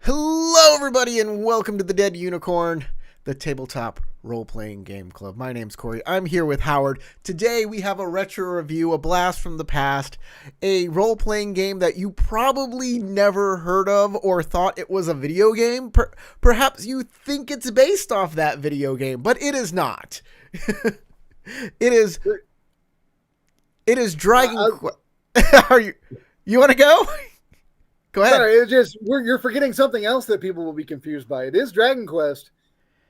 Hello, everybody, and welcome to the Dead Unicorn, the tabletop role-playing game club. My name's Corey. I'm here with Howard. Today, we have a retro review, a blast from the past, a role-playing game that you probably never heard of or thought it was a video game. Perhaps you think it's based off that video game, but it is not. It is. It is Dragon Quest. Are you? You want to go? Go ahead. Sorry, it's just you're forgetting something else that people will be confused by. It is Dragon Quest.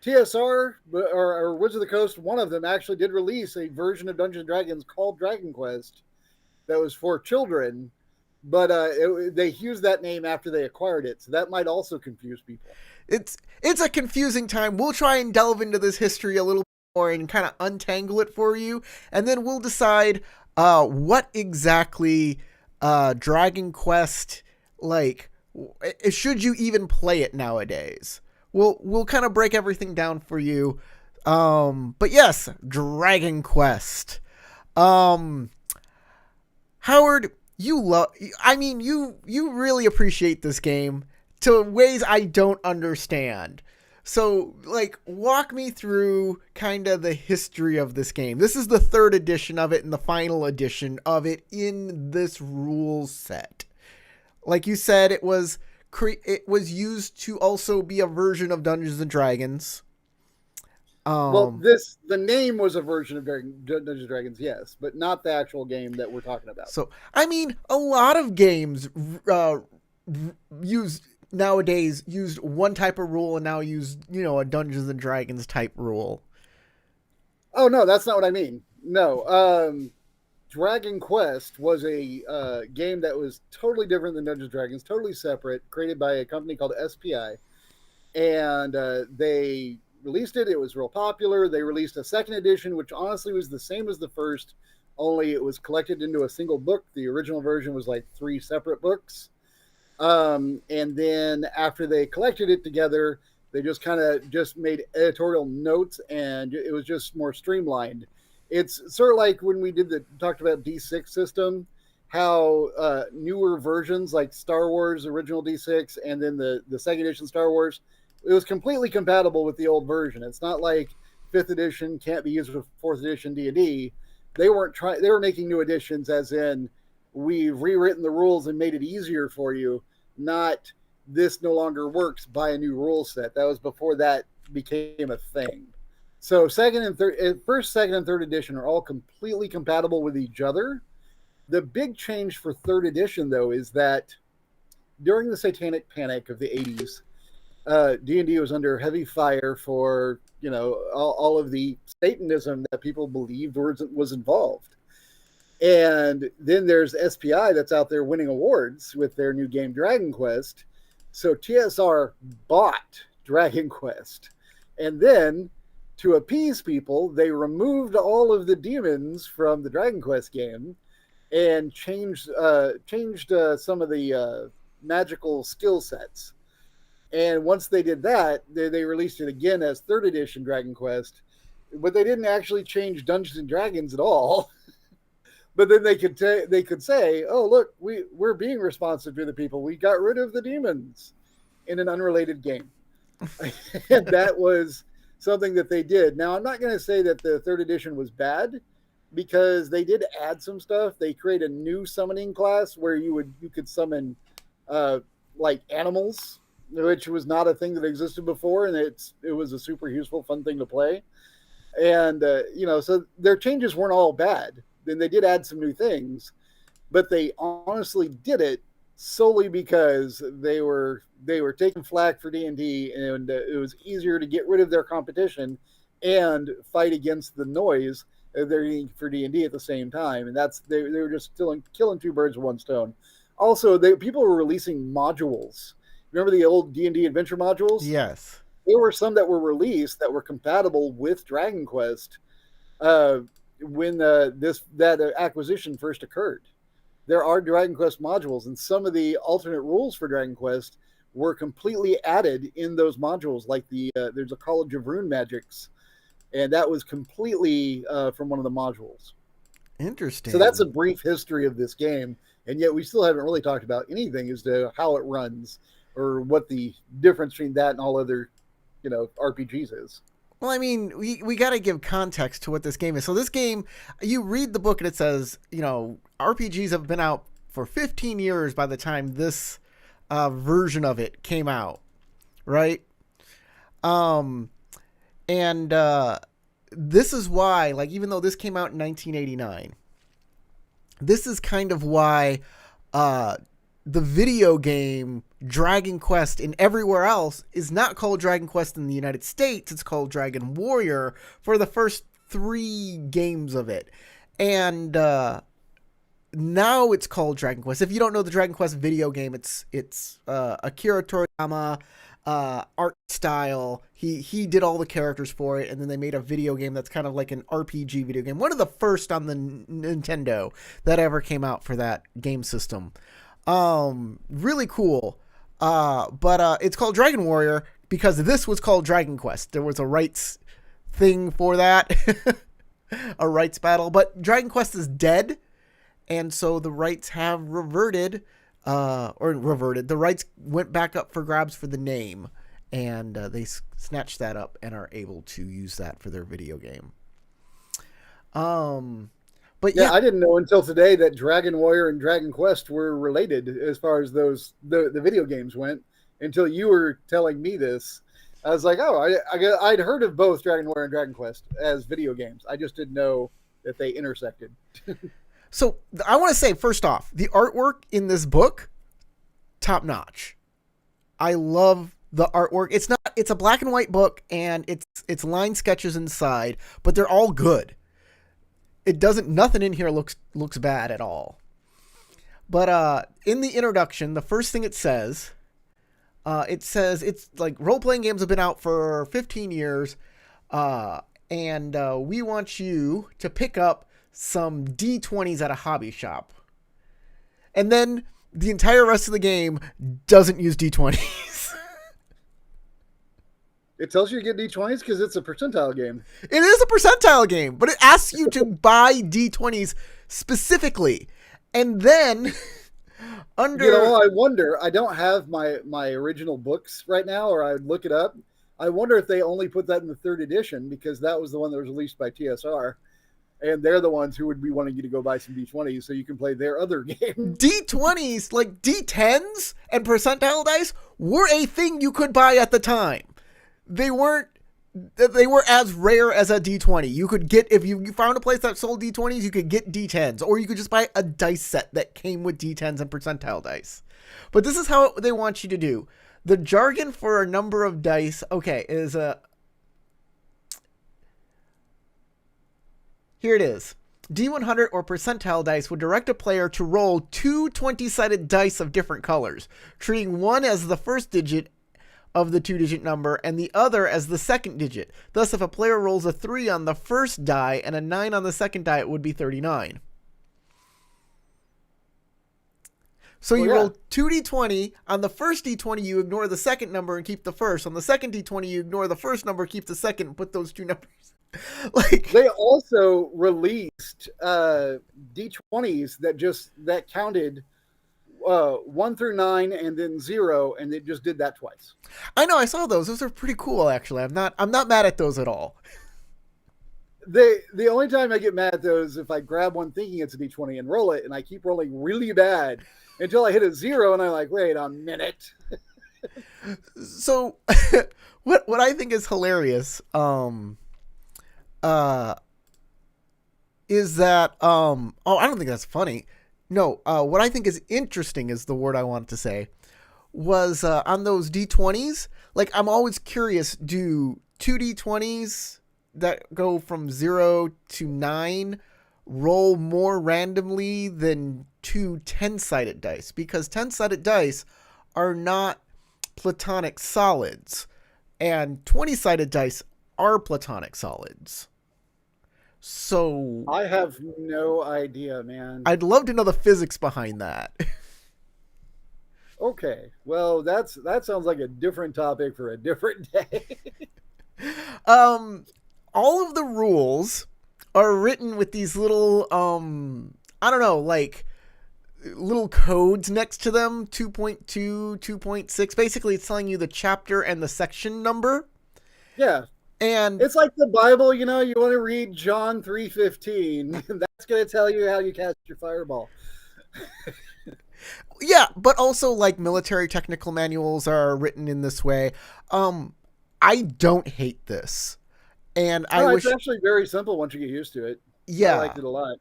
TSR or Wizards of the Coast, one of them actually did release a version of Dungeons and Dragons called Dragon Quest that was for children, but they used that name after they acquired it, so that might also confuse people. It's a confusing time. We'll try and delve into this history a little more and kind of untangle it for you, and then we'll decide what exactly Dragon Quest, like, should you even play it nowadays? We'll kind of break everything down for you. But yes, Dragon Quest. Howard, you really appreciate this game to ways I don't understand. So, like, walk me through kind of the history of this game. This is the third edition of it and the final edition of it in this rules set. Like you said, it was used to also be a version of Dungeons and Dragons. The name was a version of Dungeons and Dragons, yes, but not the actual game that we're talking about. So, I mean, a lot of games nowadays used one type of rule and now use, a Dungeons and Dragons type rule. Oh, no, that's not what I mean. No, Dragon Quest was a game that was totally different than Dungeons & Dragons, totally separate, created by a company called SPI. And they released it. It was real popular. They released a second edition, which honestly was the same as the first, only it was collected into a single book. The original version was like 3 separate books. And then after they collected it together, they just kind of just made editorial notes, and it was just more streamlined. It's sort of like when we talked about D6 system, how newer versions like Star Wars original D6 and then the second edition Star Wars, it was completely compatible with the old version. It's not like 5th edition can't be used with 4th edition D&D. They were making new editions, as in we've rewritten the rules and made it easier for you, not this no longer works, buy a new rule set. That was before that became a thing. So first, second, and third edition are all completely compatible with each other. The big change for third edition, though, is that during the Satanic Panic of the 80s, D&D was under heavy fire for, all of the Satanism that people believed was involved. And then there's SPI that's out there winning awards with their new game, Dragon Quest. So TSR bought Dragon Quest. And then, to appease people, they removed all of the demons from the Dragon Quest game and changed some of the magical skill sets. And once they did that, they released it again as 3rd edition Dragon Quest, but they didn't actually change Dungeons and Dragons at all. But then they could say, "Oh, look, we're being responsive to the people. We got rid of the demons in an unrelated game," and that was something that they did. Now, I'm not going to say that the 3rd edition was bad, because they did add some stuff. They created a new summoning class where you could summon like animals, which was not a thing that existed before, and it was a super useful, fun thing to play. And so their changes weren't all bad. Then they did add some new things, but they honestly did it solely because they were taking flack for D&D, and it was easier to get rid of their competition and fight against the noise they're getting for D&D at the same time. And they were just killing 2 birds with 1 stone. Also, people were releasing modules. Remember the old D&D adventure modules? Yes. There were some that were released that were compatible with Dragon Quest when that acquisition first occurred. There are Dragon Quest modules, and some of the alternate rules for Dragon Quest were completely added in those modules. Like there's a College of Rune Magics, and that was completely from one of the modules. Interesting. So that's a brief history of this game, and yet we still haven't really talked about anything as to how it runs or what the difference between that and all other, RPGs is. Well, I mean, we got to give context to what this game is. So this game, you read the book and it says, RPGs have been out for 15 years by the time this version of it came out, right? Um, and this is why, like, even though this came out in 1989, this is kind of why the video game Dragon Quest in everywhere else is not called Dragon Quest in the United States. It's called Dragon Warrior for the first 3 games of it. And now it's called Dragon Quest. If you don't know the Dragon Quest video game, it's Akira Toriyama art style. He did all the characters for it, and then they made a video game that's kind of like an RPG video game. One of the first on the Nintendo that ever came out for that game system. Really cool. But it's called Dragon Warrior because this was called Dragon Quest. There was a rights thing for that. A rights battle. But Dragon Quest is dead. And so the rights have reverted. The rights went back up for grabs for the name. And they snatched that up and are able to use that for their video game. But yeah, I didn't know until today that Dragon Warrior and Dragon Quest were related as far as the video games went. Until you were telling me this, I was like, oh, I'd heard of both Dragon Warrior and Dragon Quest as video games. I just didn't know that they intersected. So I want to say, first off, the artwork in this book, top notch. I love the artwork. It's a black and white book, and it's line sketches inside, but they're all good. Nothing in here looks bad at all. But in the introduction, the first thing it says it's like role-playing games have been out for 15 years, and we want you to pick up some D20s at a hobby shop. And then the entire rest of the game doesn't use D20s. It tells you to get D20s because it's a percentile game. It is a percentile game, but it asks you to buy D20s specifically. And then I wonder, I don't have my original books right now, or I would look it up. I wonder if they only put that in the 3rd edition because that was the one that was released by TSR. And they're the ones who would be wanting you to go buy some D20s so you can play their other game. D20s, like D10s and percentile dice, were a thing you could buy at the time. They were as rare as a D20. You could get, if you found a place that sold D20s, you could get D10s, or you could just buy a dice set that came with D10s and percentile dice. But this is how they want you to do. The jargon for a number of dice, is here it is. D100 or percentile dice would direct a player to roll 2 20-sided dice of different colors, treating one as the first digit of the 2-digit number and the other as the second digit. Thus, if a player rolls a 3 on the first die and a 9 on the second die, it would be 39. So you roll 2d20. On the first d20, you ignore the second number and keep the first. On the second d20, you ignore the first number, keep the second, and put those 2 numbers. Like, they also released d20s that counted 1 through 9 and then 0, and it just did that twice. I know, I saw those. Those are pretty cool, actually. I'm not mad at those at all. The only time I get mad at those is if I grab one thinking it's a d20 and roll it, and I keep rolling really bad until I hit a 0, and I'm like, wait a minute. So, what I think is hilarious, is that I don't think that's funny. No, what I think is interesting is the word I wanted to say was on those D20s. Like, I'm always curious, do 2 D20s that go from 0 to 9 roll more randomly than 2 10-sided dice? Because 10-sided dice are not platonic solids, and 20-sided dice are platonic solids. So I have no idea, man. I'd love to know the physics behind that. Okay, well, that sounds like a different topic for a different day. All of the rules are written with these little I don't know, like little codes next to them, 2.2, 2.6. Basically, it's telling you the chapter and the section number. Yeah. And it's like the Bible, you want to read John 3:15. That's going to tell you how you cast your fireball. yeah, but also like military technical manuals are written in this way. I don't hate this. And I No, wish it's actually very simple once you get used to it. I yeah. liked it a lot.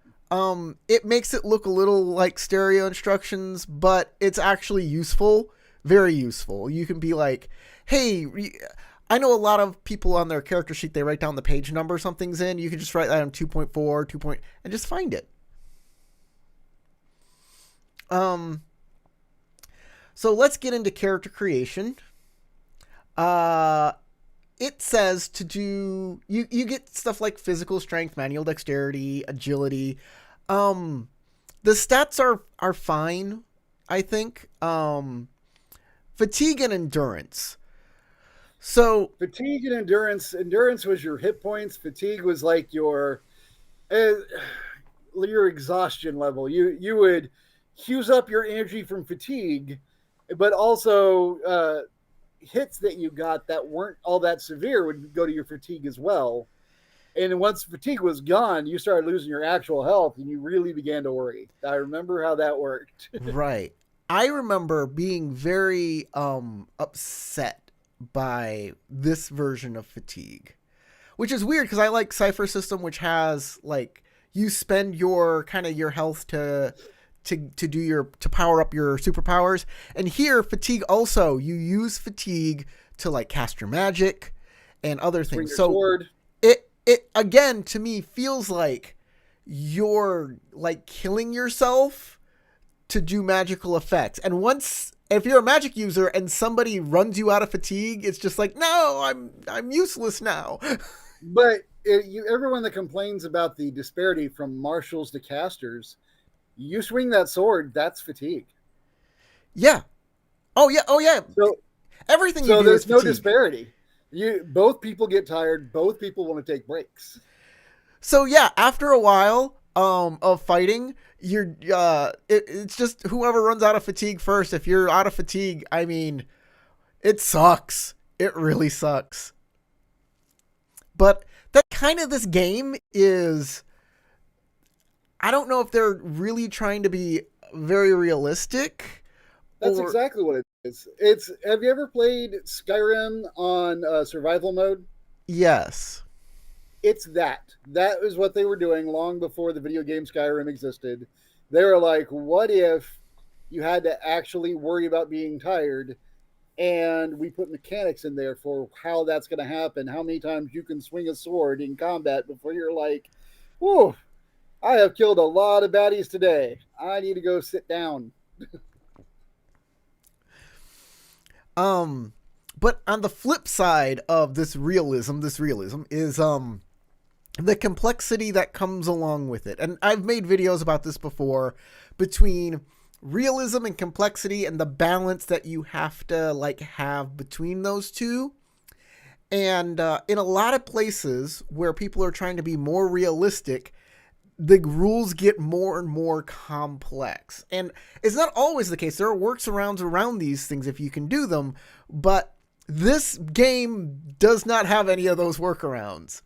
It makes it look a little like stereo instructions, but it's actually useful, very useful. You can be like, hey, I know a lot of people on their character sheet, they write down the page number something's in. You can just write that on 2.4, 2. And just find it. So let's get into character creation. It says to do you get stuff like physical strength, manual dexterity, agility. The stats are fine, I think. Fatigue and endurance. So fatigue and endurance was your hit points. Fatigue was like your exhaustion level. You would use up your energy from fatigue, but also hits that you got that weren't all that severe would go to your fatigue as well. And once fatigue was gone, you started losing your actual health and you really began to worry. I remember how that worked. Right. I remember being very upset by this version of fatigue, which is weird because I like Cypher System, which has like you spend your kind of your health to power up your superpowers. And here, fatigue also, you use fatigue to like cast your magic and other things. So sword. It again to me feels like you're like killing yourself to do magical effects. And if you're a magic user and somebody runs you out of fatigue, it's just like, no, I'm useless now. But everyone that complains about the disparity from marshals to casters, you swing that sword, that's fatigue. Yeah. Oh yeah. So everything you do there's is fatigue. no disparity. Both people get tired. Both people want to take breaks. So yeah, after a while of fighting, it's just whoever runs out of fatigue first. If you're out of fatigue, I mean, it sucks. It really sucks. But that kind of this game is, I don't know if they're really trying to be very realistic. That's exactly what it is. Have you ever played Skyrim on survival mode? Yes. It's that. That is what they were doing long before the video game Skyrim existed. They were like, what if you had to actually worry about being tired, and we put mechanics in there for how that's going to happen, how many times you can swing a sword in combat before you're like, whoa, I have killed a lot of baddies today. I need to go sit down. But on the flip side of this realism is the complexity that comes along with it. And I've made videos about this before, between realism and complexity and the balance that you have to like have between those two. And in a lot of places where people are trying to be more realistic, the rules get more and more complex. And it's not always the case. There are workarounds around these things if you can do them, but this game does not have any of those workarounds.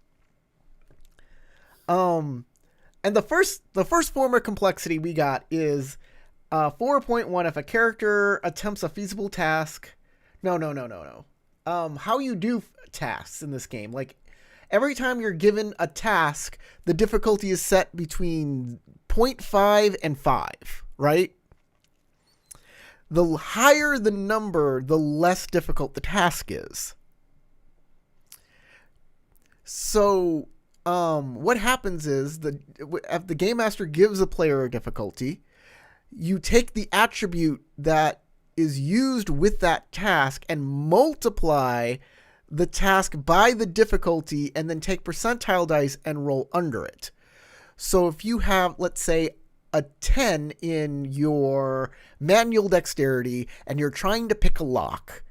And the first form of complexity we got is 4.1. If a character attempts a feasible task, no. How you do tasks in this game, like every time you're given a task, the difficulty is set between 0.5 and 5, right? The higher the number, the less difficult the task is. So, what happens is if the game master gives a player a difficulty, you take the attribute that is used with that task and multiply the task by the difficulty and then take percentile dice and roll under it. So if you have, let's say, a 10 in your manual dexterity and you're trying to pick a lock,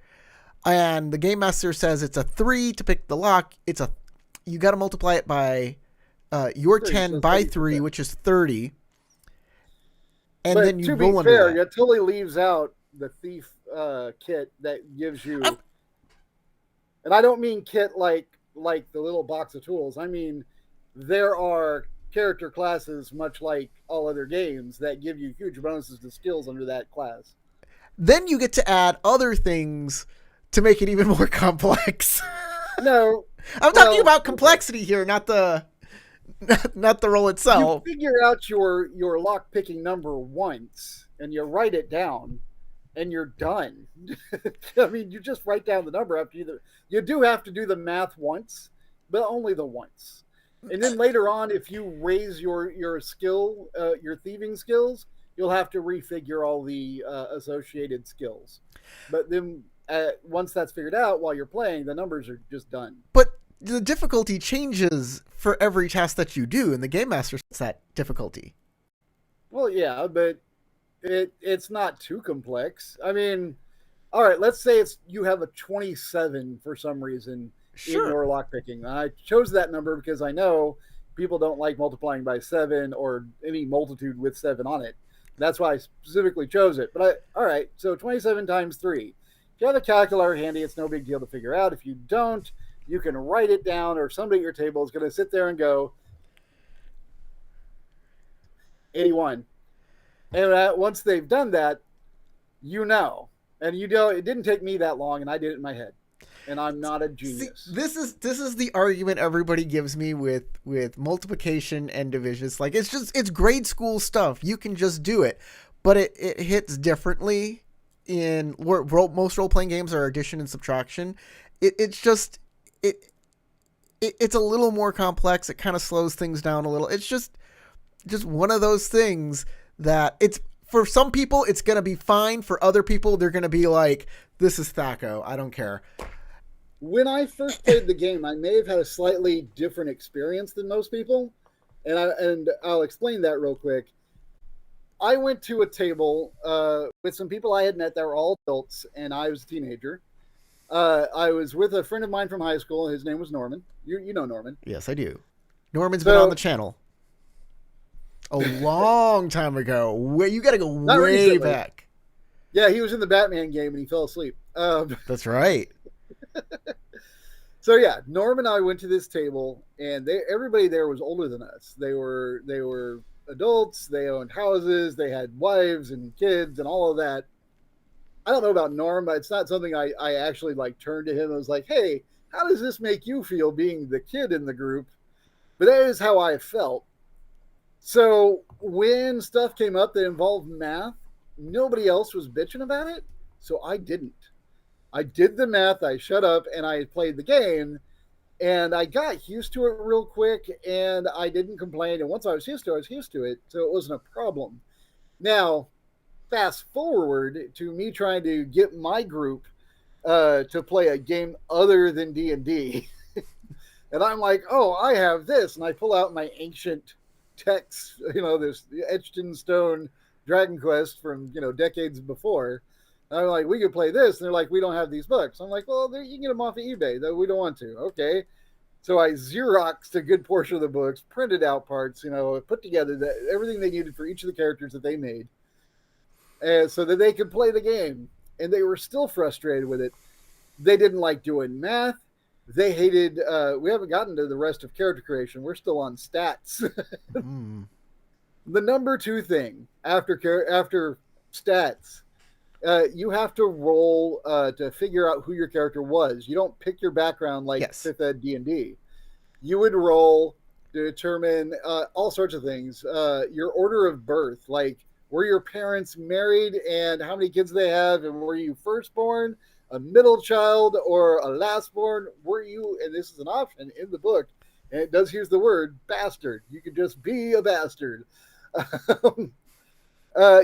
and the game master says it's a 3 to pick the lock, you got to multiply it by your 10 by 3, which is 30. and then But you to be roll under fair, that. it totally leaves out the thief kit that gives I'm, you, and I don't mean kit like the little box of tools. I mean there are character classes, much like all other games, that give you huge bonuses to skills under that class. then you get to add other things to make it even more complex. No, I'm talking well, about okay. complexity here, not the not the roll You itself. figure out your lock picking number once, and you write it down, and you're done. I mean, you just write down the number after you do have to do the math once, but only the once. And then later on, if you raise your skill, your thieving skills, you'll have to refigure all the associated skills. But then once that's figured out, while you're playing, the numbers are just done. But the difficulty changes for every task that you do, and the game master sets that difficulty. Well, yeah, but it's not too complex. I mean, all right, let's say it's you have a 27 for some reason in Sure. your lockpicking. I chose that number because I know people don't like multiplying by 7 or any multitude with 7 on it. That's why I specifically chose it. But all right, so 27 times 3. If you have a calculator handy, it's no big deal to figure out. If you don't, you can write it down, or somebody at your table is going to sit there and go 81. And once they've done that, you know. And you know, it didn't take me that long, and I did it in my head. And I'm not a See, genius. this is the argument everybody gives me with multiplication and division. It's like it's grade school stuff. You can just do it, but it hits differently in where most role playing games are addition and subtraction. It's just it, it's a little more complex. It kind of slows things down a little. It's just one of those things that it's for some people it's gonna be fine. For other people, they're gonna be like, "This is Thaco. I don't care." When I first played the game, I may have had a slightly different experience than most people, and I'll explain that real quick. I went to a table with some people I had met that were all adults, and I was a teenager. I was with a friend of mine from high school. His name was Norman. You know Norman. Yes, I do. Norman's been on the So channel a long time ago. Where you got to go not way recently. back. Yeah, he was in the Batman game and he fell asleep. That's right. So yeah, Norm and I went to this table, and everybody there was older than us. They were adults. They owned houses. They had wives and kids and all of that. I don't know about Norm, but it's not something I actually like turned to him. I was like, hey, how does this make you feel being the kid in the group? But that is how I felt. So when stuff came up that involved math, nobody else was bitching about it. So I didn't. I did the math, I shut up, and I played the game, and I got used to it real quick, and I didn't complain. And once I was used to it, I was used to it, so it wasn't a problem. Now, fast forward to me trying to get my group to play a game other than D&D. And I'm like, oh, I have this. And I pull out my ancient texts, this etched in stone Dragon Quest from, decades before. And I'm like, we could play this. And they're like, we don't have these books. I'm like, well, you can get them off of eBay, though we don't want to. Okay. So I Xeroxed a good portion of the books, printed out parts, put together everything they needed for each of the characters that they made, so that they could play the game. And they were still frustrated with it. They didn't like doing math. They hated. We haven't gotten to the rest of character creation. We're still on stats. Mm. The number two thing after stats, you have to roll to figure out who your character was. You don't pick your background like Yes. fifth ed D&D. You would roll to determine all sorts of things. Your order of birth, like were your parents married and how many kids they have, and were you firstborn, a middle child, or a lastborn? Were you, and this is an option in the book, and it does use the word bastard. You could just be a bastard.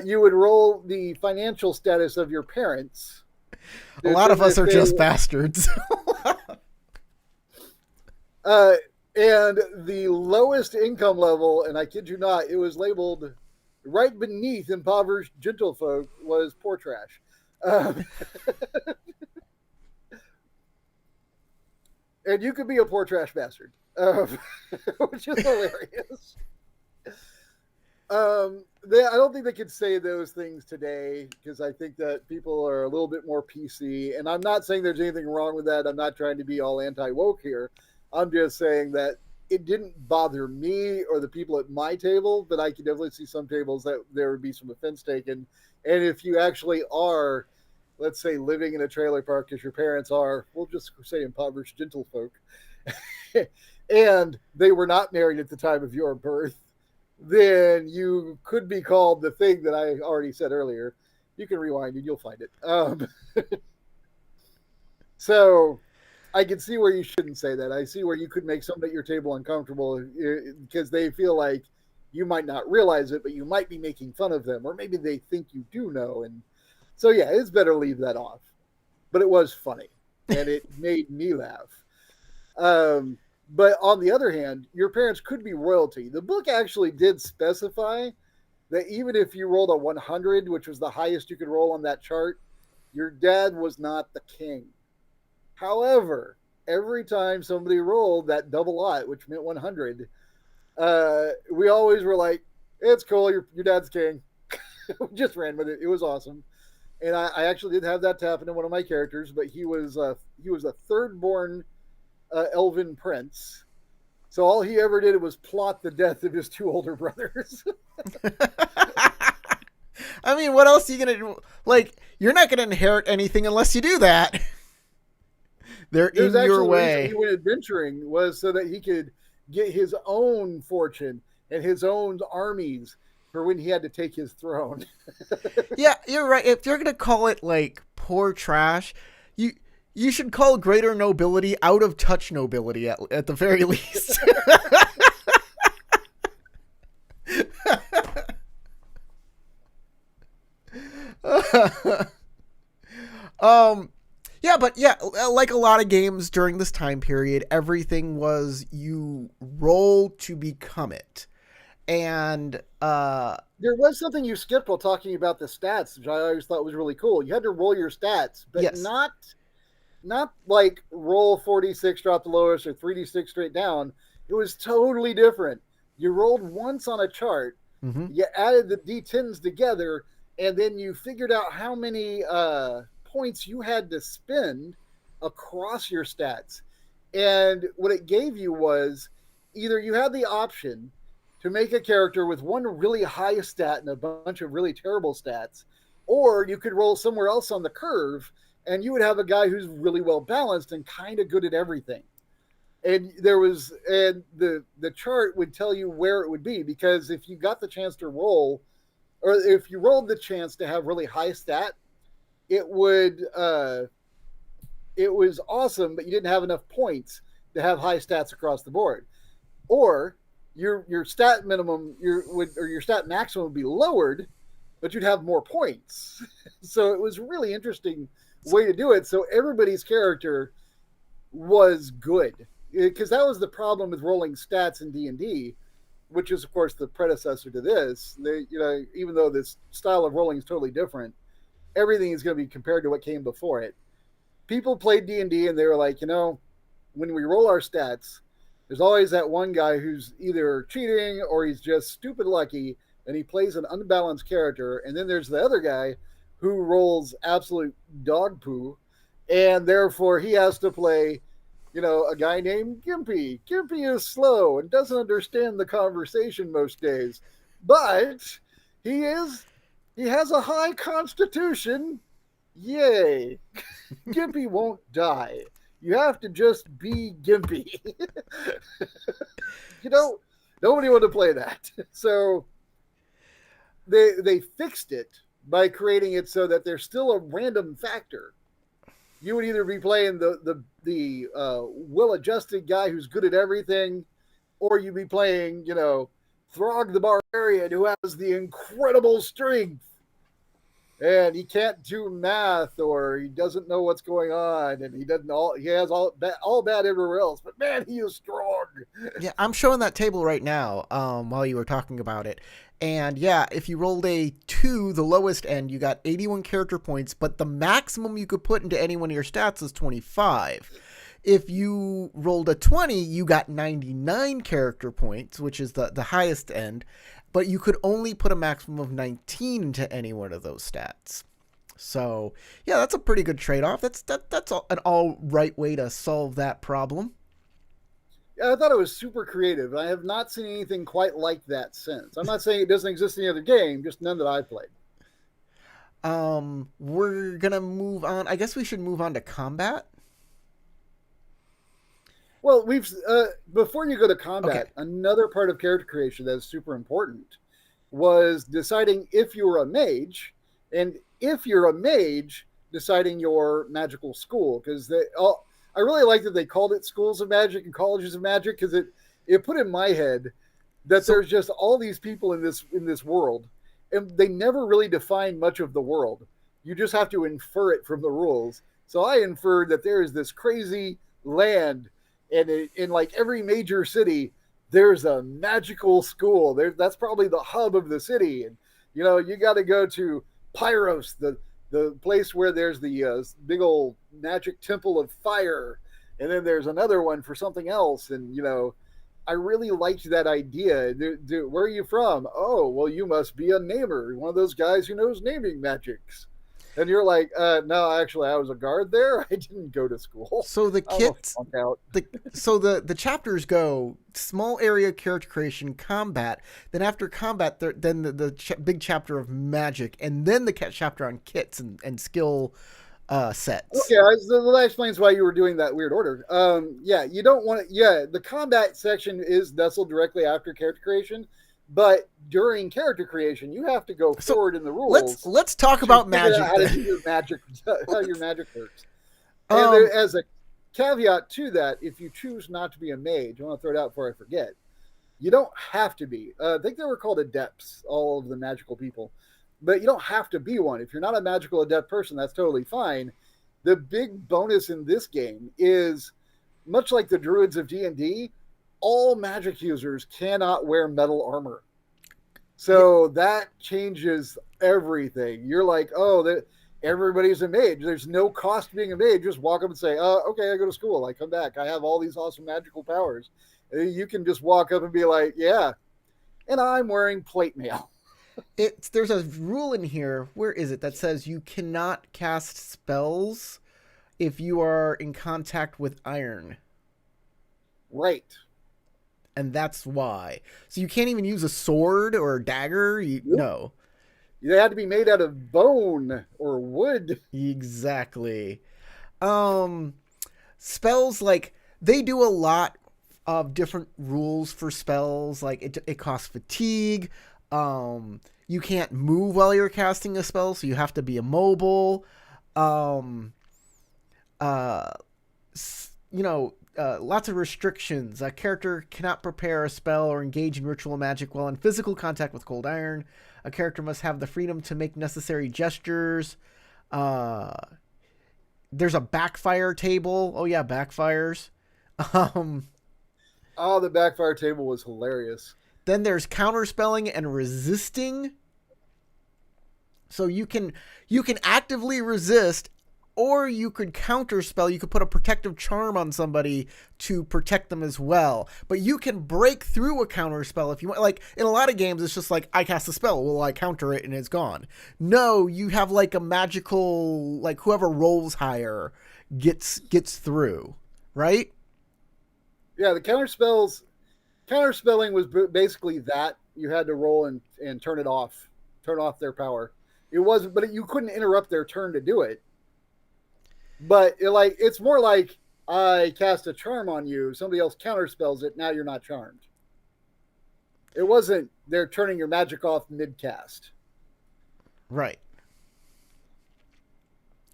You would roll the financial status of your parents A to lot of determine us if are they just bastards. uh, and the lowest income level, and I kid you not, it was labeled right beneath impoverished gentlefolk, was poor trash. Um, and you could be a poor trash bastard, which is hilarious. I don't think they could say those things today because I think that people are a little bit more PC. And I'm not saying there's anything wrong with that. I'm not trying to be all anti woke here. I'm just saying that it didn't bother me or the people at my table, but I could definitely see some tables that there would be some offense taken. And if you actually are, let's say, living in a trailer park as your parents are, we'll just say impoverished gentlefolk, and they were not married at the time of your birth, then you could be called the thing that I already said earlier. You can rewind and you'll find it. So I can see where you shouldn't say that. I see where you could make somebody at your table uncomfortable because they feel like you might not realize it, but you might be making fun of them, or maybe they think you do know. And so, yeah, it's better leave that off. But it was funny and it made me laugh. Um, but on the other hand, your parents could be royalty. The book actually did specify that even if you rolled a 100, which was the highest you could roll on that chart, your dad was not the king. However, every time somebody rolled that double lot, which meant 100, we always were like, it's cool, your dad's king. We just ran with it. It was awesome. And I actually did have that happen in one of my characters, but he was a third born elven prince. So all he ever did was plot the death of his two older brothers. I mean, what else are you going to do? Like, you're not going to inherit anything unless you do that. They're There's in your actually the reason way. he went adventuring was so that he could get his own fortune and his own armies for when he had to take his throne. Yeah, you're right. If you're going to call it, like, poor trash, you you should call greater nobility out of touch nobility at the very least. um yeah, but yeah, like a lot of games during this time period, everything was you roll to become it. And There was something you skipped while talking about the stats, which I always thought was really cool. You had to roll your stats, but yes. not like roll 46, drop the lowest, or 3d6 straight down. It was totally different. You rolled once on a chart, Mhm. you added the d10s together, and then you figured out how many points you had to spend across your stats. And what it gave you was either you had the option to make a character with one really high stat and a bunch of really terrible stats, or you could roll somewhere else on the curve and you would have a guy who's really well balanced and kind of good at everything. And the chart would tell you where it would be, because if you got the chance to roll, or if you rolled the chance to have really high stat, it would it was awesome, but you didn't have enough points to have high stats across the board. Or your stat minimum or your stat maximum would be lowered, but you'd have more points. So it was really interesting way to do it. So everybody's character was good, because that was the problem with rolling stats in D&D, which is of course the predecessor to this. Even though this style of rolling is totally different, everything is going to be compared to what came before it. People played D&D and they were like, when we roll our stats, there's always that one guy who's either cheating or he's just stupid lucky and he plays an unbalanced character. And then there's the other guy who rolls absolute dog poo, and therefore he has to play, a guy named Gimpy. Gimpy is slow and doesn't understand the conversation most days, but he is he has a high constitution. Yay. Gimpy won't die. You have to just be Gimpy. you know, Nobody wanted to play that. So they fixed it by creating it so that there's still a random factor. You would either be playing the well-adjusted guy who's good at everything, or you'd be playing, Throg the Barbarian, who has the incredible strength, and he can't do math, or he doesn't know what's going on, and he has all bad everywhere else, but man, he is strong. Yeah, I'm showing that table right now while you were talking about it. And yeah, if you rolled a 2, the lowest end, you got 81 character points, but the maximum you could put into any one of your stats is 25. If you rolled a 20, you got 99 character points, which is the highest end. but you could only put a maximum of 19 into any one of those stats. So yeah, that's a pretty good trade-off. That's an all right way to solve that problem. Yeah, I thought it was super creative. I have not seen anything quite like that since. I'm not saying it doesn't exist in any other game, just none that I've played. We're gonna move on. I guess we should move on to combat. Well, we've before you go to Okay. combat, another part of character creation that is super important was deciding if you were a mage, and if you're a mage, deciding your magical school. Because I really like that they called it schools of magic and colleges of magic because it put in my head that So there's just all these people in this world, and they never really define much of the world. You just have to infer it from the rules. So I inferred that there is this crazy land, and in like every major city, there's a magical school. That's probably the hub of the city, and you got to go to Pyros, the place where there's the big old magic temple of fire, and then there's another one for something else, and I really liked that idea. Where are you from? Oh, well, you must be a namer, one of those guys who knows naming magics. And you're like, no, actually, I was a guard there. I didn't go to school. so the I'm a kits flunk out. the chapters go small area character creation, combat. Then after combat, then the big chapter of magic, and then the chapter on kits and skill sets. Okay, that explains why you were doing that weird order. Yeah, you don't want to. Yeah, the combat section is nestled directly after character creation, but during character creation, you have to go So forward in the let's rules let's talk to about figure out magic how to do then. your magic, how your magic works. And um as a caveat to that, if you choose not to be a mage, I want to throw it out before I forget. You don't have to be. I think they were called adepts, all of the magical people, but you don't have to be one. If you're not a magical adept person, that's totally fine. The big bonus in this game is, much like the druids of D&D, all magic users cannot wear metal armor. yeah, So that changes everything. You're like, oh, everybody's a mage. There's no cost being a mage. Just walk up and say, okay, I go to school. I come back. I have all these awesome magical powers. You can just walk up and be like, yeah, and I'm wearing plate mail. there's a rule in here. Where is it that says you cannot cast spells if you are in contact with iron? Right. And that's why. So you can't even use a sword or a dagger. Nope. No, They had to be made out of bone or wood. exactly. Um, spells, like, they do a lot of different rules for spells. Like it costs fatigue. You can't move while you're casting a spell, so you have to be immobile. Um, uh, lots of restrictions. A character cannot prepare a spell or engage in ritual magic while in physical contact with cold iron. A character must have the freedom to make necessary gestures. Uh, there's a backfire table. Oh yeah, backfires. Um, Oh, the backfire table was hilarious. then there's counterspelling and resisting. So you can actively resist, or you could counterspell. You could put a protective charm on somebody to protect them as well. But you can break through a counterspell if you want. Like in a lot of games, it's just like, I cast a spell, well, I counter it and it's gone. No, you have like a magical, like, whoever rolls higher gets through, right? Yeah, the counterspelling was basically that you had to roll and turn off their power. It wasn't, but you couldn't interrupt their turn to do it. But it's more like, I cast a charm on you, somebody else counterspells it, now you're not charmed. It wasn't they're turning your magic off mid cast. Right.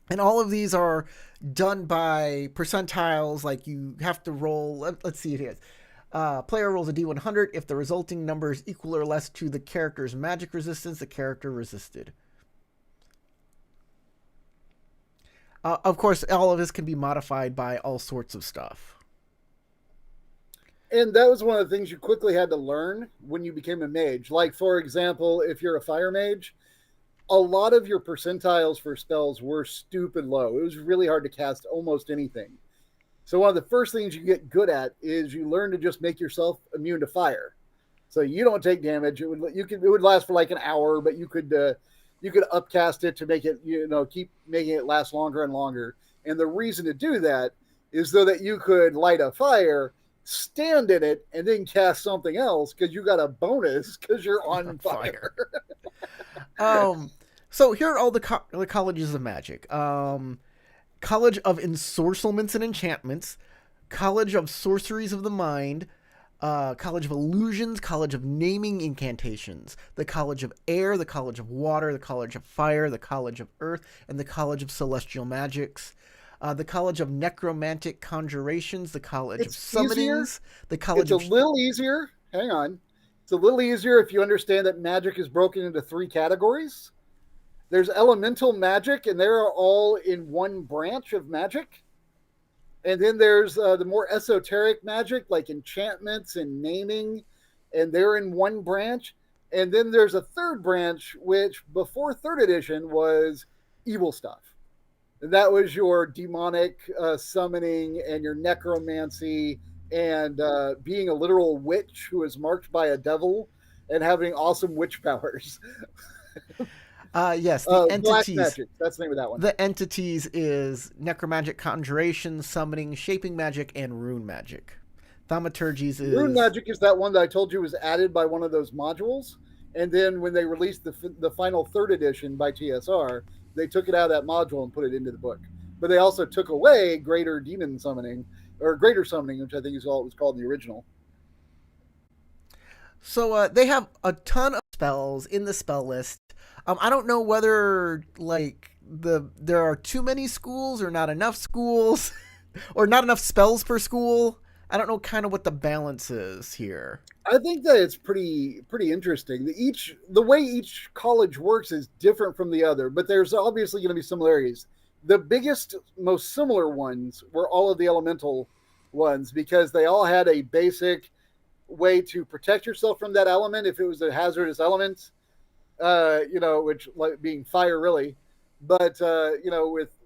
And all of these are done by percentiles. Like, you have to roll. Let's see it here. Player rolls a d100. If the resulting number is equal or less to the character's magic resistance, the character resisted. Of course, all of this can be modified by all sorts of stuff. And that was one of the things you quickly had to learn when you became a mage. Like, for example, if you're a fire mage, a lot of your percentiles for spells were stupid low. It was really hard to cast almost anything. So one of the first things you get good at is you learn to just make yourself immune to fire. So you don't take damage. It would last for like an hour, but you could upcast it to make it, keep making it last longer and longer. And the reason to do that is so that you could light a fire, stand in it, and then cast something else because you got a bonus because you're on fire. Um, so here are all the colleges of magic. College of Ensorcelments and Enchantments, College of Sorceries of the Mind, College of Illusions, College of Naming Incantations, the College of Air, the College of Water, the College of Fire, the College of Earth, and the College of Celestial Magics. The College of Necromantic Conjurations, the College of It's easier. Summonings, the College It's a of... little easier. Hang on. It's a little easier if you understand that magic is broken into three categories. There's elemental magic, and they're all in one branch of magic. And then there's the more esoteric magic, like enchantments and naming, and they're in one branch. And then there's a third branch, which before third edition was evil stuff. And that was your demonic summoning and your necromancy and being a literal witch who is marked by a devil and having awesome witch powers. Yes, the Black entities. magic. That's the name of that one. The entities is Necromantic Conjuration, Summoning, Shaping Magic, and Rune Magic. Thaumaturgies Rune is... magic is that one that I told you was added by one of those modules. And then when they released the final third edition by TSR, they took it out of that module and put it into the book. But they also took away greater demon summoning or greater summoning, which I think is all it was called in the original. So they have a ton of spells in the spell list. I don't know whether like there are too many schools or not enough schools or not enough spells per school. I don't know kind of what the balance is here. I think that it's pretty interesting. The way each college works is different from the other, but there's obviously going to be similarities. The biggest, most similar ones were all of the elemental ones because they all had a basic way to protect yourself from that element if it was a hazardous element, which like being fire really. But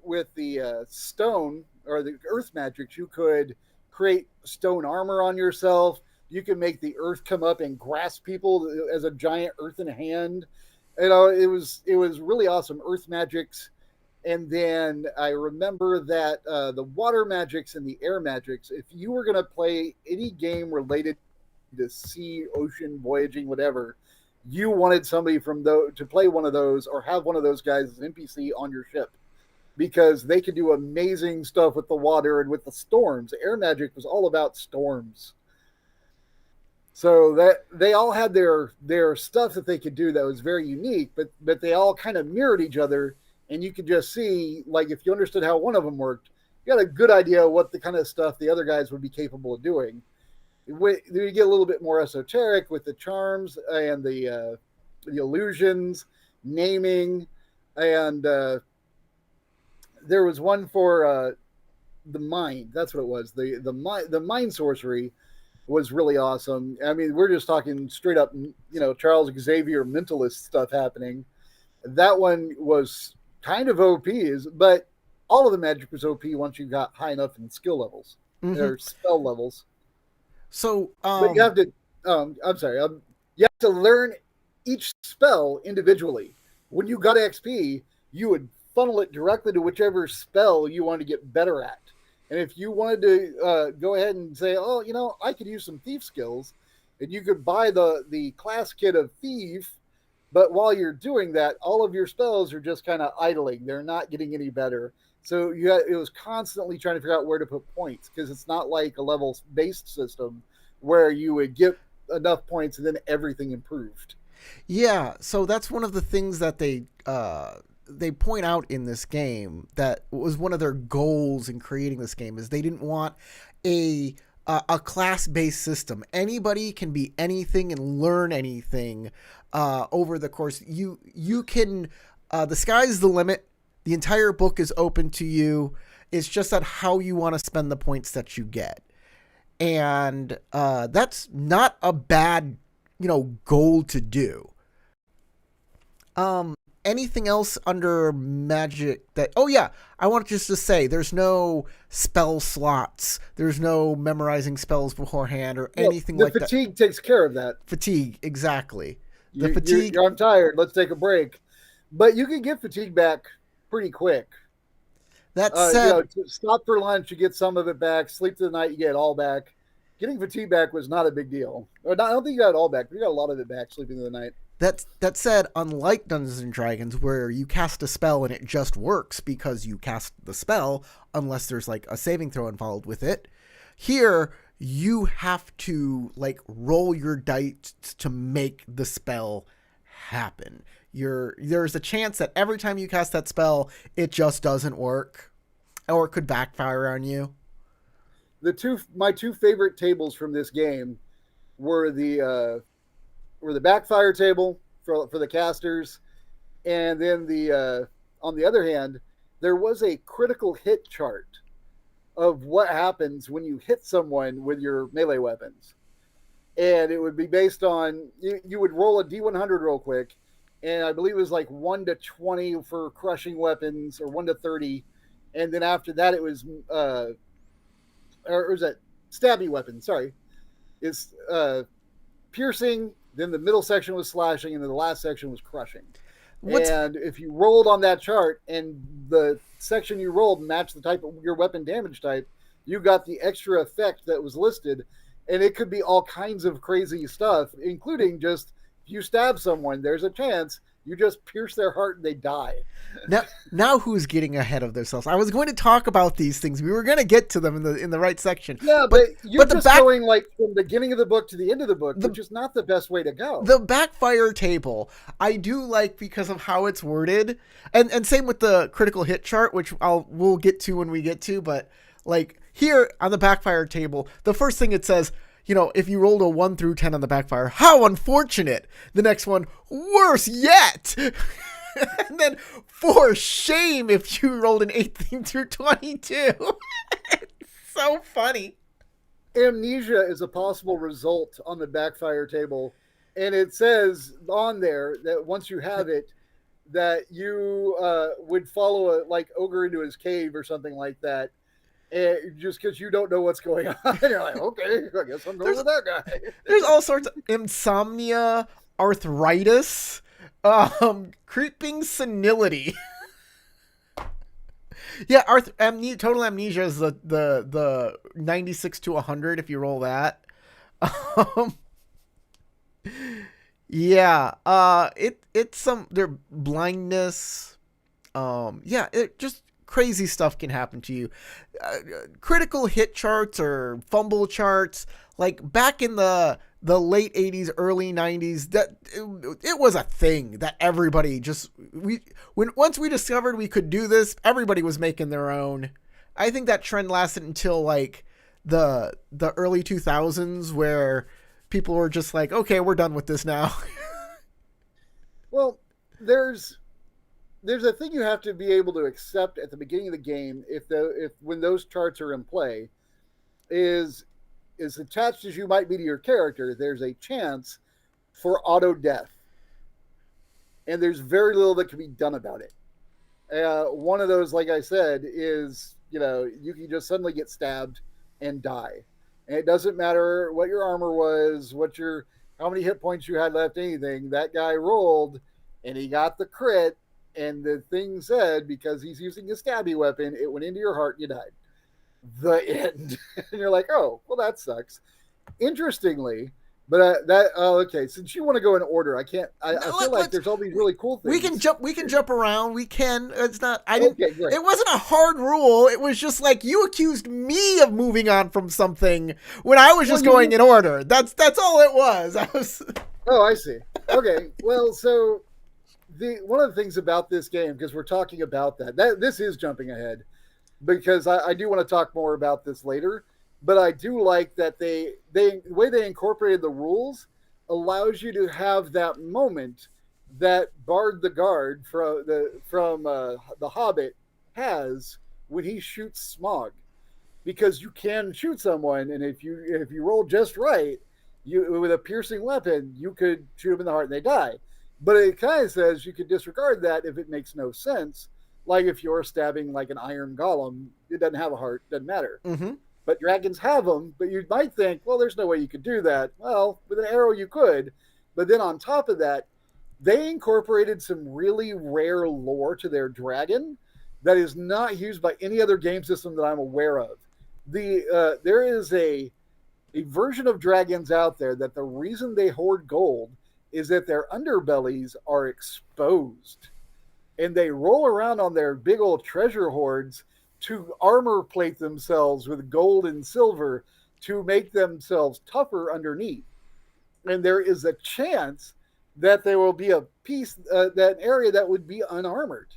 with the stone or the earth magics, you could create stone armor on yourself. You can make the earth come up and grasp people as a giant earthen hand. It was really awesome earth magics. And then I remember that the water magics and the air magics, if you were going to play any game related to sea, ocean, voyaging, whatever, you wanted somebody to play one of those or have one of those guys as an NPC on your ship because they could do amazing stuff with the water and with the storms. Air magic was all about storms. So that they all had their stuff that they could do that was very unique, but they all kind of mirrored each other, and you could just see like if you understood how one of them worked, you got a good idea what the kind of stuff the other guys would be capable of doing. You get a little bit more esoteric with the charms and the illusions, naming, and there was one for the mind. That's what it was. The mind sorcery was really awesome. I mean, we're just talking straight up, Charles Xavier mentalist stuff happening. That one was kind of OP, but all of the magic was OP once you got high enough in skill levels or spell levels. So, but you have to. I'm sorry. You have to learn each spell individually. When you got XP, you would funnel it directly to whichever spell you wanted to get better at. And if you wanted to go ahead and say, oh, I could use some thief skills, and you could buy the class kit of thief, but while you're doing that, all of your spells are just kind of idling. They're not getting any better. So it was constantly trying to figure out where to put points because it's not like a level-based system where you would get enough points and then everything improved. Yeah, so that's one of the things that they point out in this game that was one of their goals in creating this game is they didn't want a class-based system. Anybody can be anything and learn anything over the course. You can the sky's the limit. The entire book is open to you. It's just that how you want to spend the points that you get. And that's not a bad, goal to do. anything else under magic that? Oh yeah, I want just to say there's no spell slots. There's no memorizing spells beforehand or Well, anything the like that. fatigue takes care of that. Fatigue, exactly. The fatigue. I'm tired. Let's take a break. But you can get fatigue back pretty quick. That said, Stop for lunch, you get some of it back. Sleep through the night, you get it all back. Getting fatigue back was not a big deal. I don't think you got it all back, but you got a lot of it back sleeping through the night. that said, unlike Dungeons and Dragons, where you cast a spell and it just works because you cast the spell, unless there's like a saving throw involved with it, here you have to like roll your dice to make the spell happen. There's a chance that every time you cast that spell, it just doesn't work, or it could backfire on you. My two favorite tables from this game were the backfire table for the casters, and then on the other hand, there was a critical hit chart of what happens when you hit someone with your melee weapons, and it would be based on you would roll a D100 real quick, and I believe it was like 1 to 20 for crushing weapons or 1 to 30, and then after that it was or was that stabby weapon? Sorry, is piercing. Then the middle section was slashing, and then the last section was crushing. And if you rolled on that chart, and the section you rolled matched the type of your weapon damage type, you got the extra effect that was listed, and it could be all kinds of crazy stuff, including just if you stab someone, there's a chance you just pierce their heart and they die. Now who's getting ahead of themselves? I was going to talk about these things. We were going to get to them in the right section. Yeah, but you're just going like from the beginning of the book to the end of the book, which is not the best way to go. The backfire table, I do like because of how it's worded, and same with the critical hit chart, which we'll get to when we get to. But like here on the backfire table, the first thing it says, if you rolled a 1 through 10 on the backfire, how unfortunate. The next one, worse yet. And then for shame if you rolled an 18 through 22. It's so funny. Amnesia is a possible result on the backfire table. And it says on there that once you have it, that you would follow a ogre into his cave or something like that. And just because you don't know what's going on. You're like, okay, I guess I'm going with that guy. There's all sorts of insomnia, arthritis, creeping senility. Yeah, total amnesia is the 96 to 100 if you roll that. Yeah, it's their blindness. It just crazy stuff can happen to you. Critical hit charts or fumble charts, like back in the late 80s, early 90s, that it was a thing that everybody once we discovered we could do this, everybody was making their own. I think that trend lasted until like the early 2000s, where people were just like, okay, we're done with this now. Well, there's a thing you have to be able to accept at the beginning of the game if when those charts are in play is attached as you might be to your character, there's a chance for auto death, and there's very little that can be done about it. One of those, like I said, is you can just suddenly get stabbed and die, and it doesn't matter what your armor was, how many hit points you had left, anything. That guy rolled and he got the crit, and the thing said, because he's using a stabby weapon, it went into your heart and you died. The end. And you're like, oh, well, that sucks. Interestingly, but okay, since you want to go in order, I can't. I feel like there's all these really cool things. We can jump around. We can. It's not. Okay, great. It wasn't a hard rule. It was just like you accused me of moving on from something when I was just going in order. That's all it was. Oh, I see. Okay, well, so one of the things about this game, because we're talking about that this is jumping ahead, because I do want to talk more about this later, but I do like that the way they incorporated the rules allows you to have that moment that Bard the Guard from the Hobbit has when he shoots Smog, because you can shoot someone, and if you roll just right, with a piercing weapon, you could shoot them in the heart and they die. But it kind of says you could disregard that if it makes no sense. Like if you're stabbing like an iron golem, it doesn't have a heart, doesn't matter. Mm-hmm. But dragons have them. But you might think, well, there's no way you could do that. Well, with an arrow you could. But then on top of that, they incorporated some really rare lore to their dragon that is not used by any other game system that I'm aware of. There is a version of dragons out there that the reason they hoard gold is that their underbellies are exposed and they roll around on their big old treasure hoards to armor plate themselves with gold and silver to make themselves tougher underneath. And there is a chance that there will be a piece, that area that would be unarmored.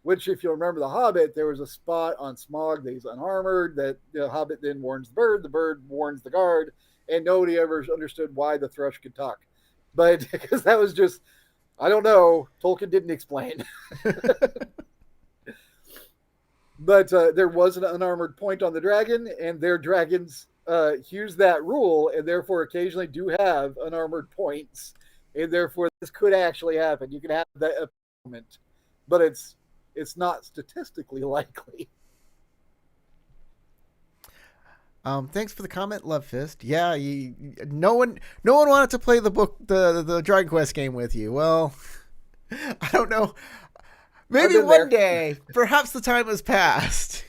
Which, if you remember The Hobbit, there was a spot on Smaug that he's unarmored. That the Hobbit then warns the bird warns the guard, and nobody ever understood why the thrush could talk. But because that was just, I don't know, Tolkien didn't explain. But there was an unarmored point on the dragon, and their dragons use that rule, and therefore occasionally do have unarmored points, and therefore this could actually happen. You can have that moment, but it's not statistically likely. Thanks for the comment, Love Fist. Yeah, no one wanted to play the Dragon Quest game with you. Well, I don't know. Maybe one day, perhaps the time has passed.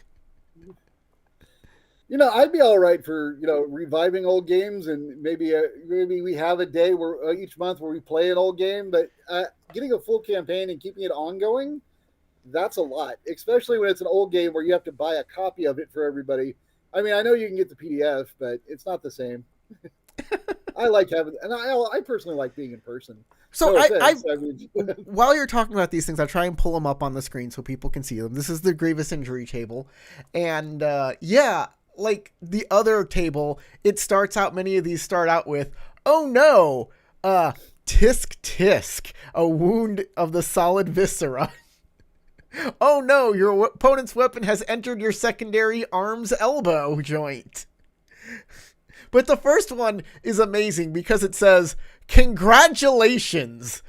I'd be all right for reviving old games, and maybe we have a day where each month where we play an old game. But getting a full campaign and keeping it ongoing, that's a lot, especially when it's an old game where you have to buy a copy of it for everybody. I mean, I know you can get the PDF, but it's not the same. I like having, and I personally like being in person. So while you're talking about these things, I try and pull them up on the screen so people can see them. This is the grievous injury table, and like the other table, it starts out. Many of these start out with, "Oh no, tisk tisk, a wound of the solid viscera." Oh no, your opponent's weapon has entered your secondary arm's elbow joint. But the first one is amazing because it says, "Congratulations."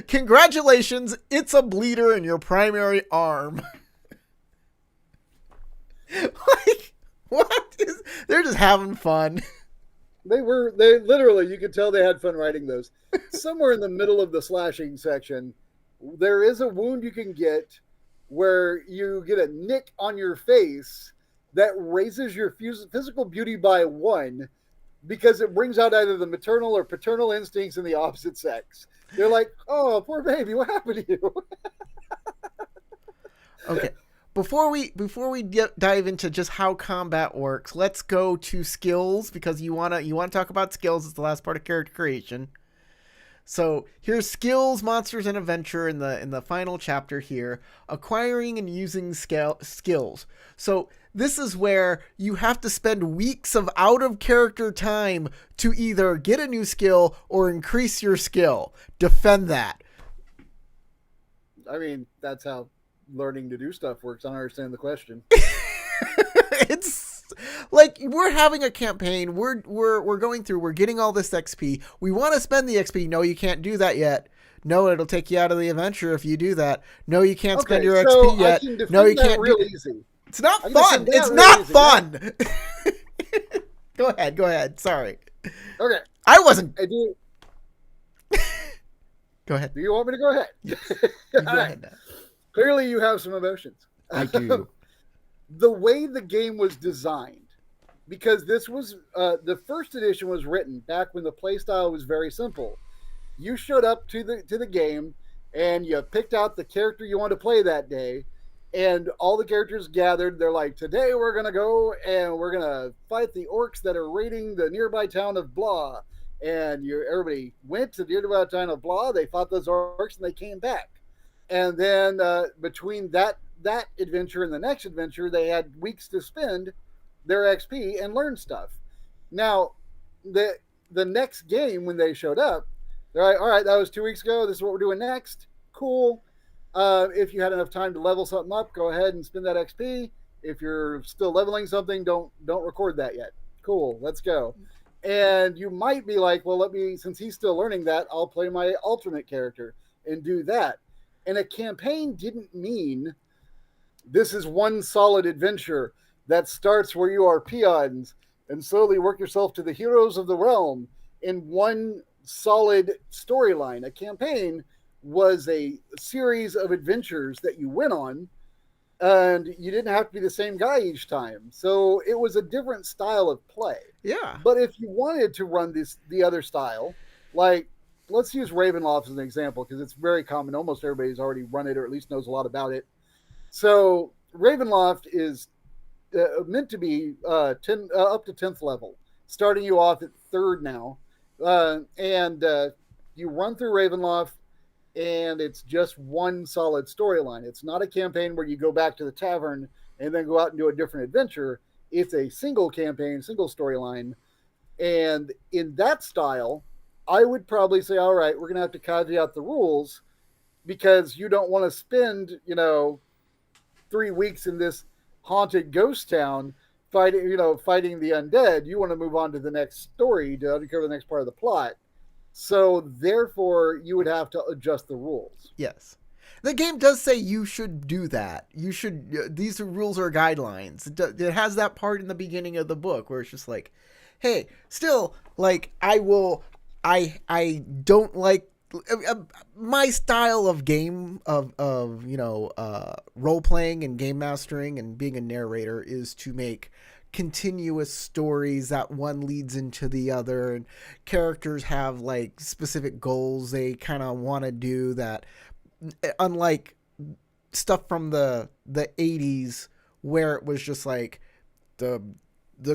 Congratulations, it's a bleeder in your primary arm. Like, what is... They're just having fun. They literally, you could tell they had fun writing those. Somewhere in the middle of the slashing section, there is a wound you can get where you get a nick on your face that raises your physical beauty by 1 because it brings out either the maternal or paternal instincts in the opposite sex. They're like, "Oh, poor baby, what happened to you?" Okay. Before we dive into just how combat works, let's go to skills because you wanna talk about skills. It's the last part of character creation. So here's skills, monsters, and adventure in the final chapter here. Acquiring and using skills. So this is where you have to spend weeks of out of character time to either get a new skill or increase your skill. Defend that. I mean, that's how learning to do stuff works. I don't understand the question. It's like we're having a campaign. We're going through. We're getting all this XP. We want to spend the XP. No, you can't do that yet. No, it'll take you out of the adventure if you do that. No, you can't spend your XP yet. No, you can't. Real easy. It's not fun. It's not fun. Go ahead. Sorry. Okay. I wasn't. Go ahead. Do you want me to go ahead? Go ahead now. Clearly, you have some emotions. I do. The way the game was designed, because this was the first edition was written back when the playstyle was very simple. You showed up to the game and you picked out the character you wanted to play that day, and all the characters gathered. They're like, "Today we're gonna go and we're gonna fight the orcs that are raiding the nearby town of blah." And everybody went to the nearby town of blah. They fought those orcs and they came back. And then between that adventure and the next adventure, they had weeks to spend their XP and learn stuff. Now, the next game when they showed up, they're like, "All right, that was 2 weeks ago. This is what we're doing next. Cool. If you had enough time to level something up, go ahead and spend that XP. If you're still leveling something, don't record that yet. Cool. Let's go." And you might be like, well, since he's still learning that, I'll play my alternate character and do that. And a campaign didn't mean this is one solid adventure that starts where you are peons and slowly work yourself to the heroes of the realm in one solid storyline. A campaign was a series of adventures that you went on, and you didn't have to be the same guy each time. So it was a different style of play. Yeah. But if you wanted to run the other style, like let's use Ravenloft as an example because it's very common. Almost everybody's already run it or at least knows a lot about it. So Ravenloft is meant to be 10 up to 10th level, starting you off at third now, and you run through Ravenloft, and it's just one solid storyline. It's not a campaign where you go back to the tavern and then go out and do a different adventure. It's a single campaign, single storyline, and in that style, I would probably say, all right, we're going to have to caveat the rules because you don't want to spend 3 weeks in this haunted ghost town fighting the undead. You want to move on to the next story to uncover the next part of the plot. So therefore, you would have to adjust the rules. Yes. The game does say you should do that. You should. These rules are guidelines. It has that part in the beginning of the book where it's just like, hey, still, like, I don't like my style of game of role playing and game mastering and being a narrator is to make continuous stories that one leads into the other, and characters have like specific goals they kind of want to do, that unlike stuff from the 80s where it was just like the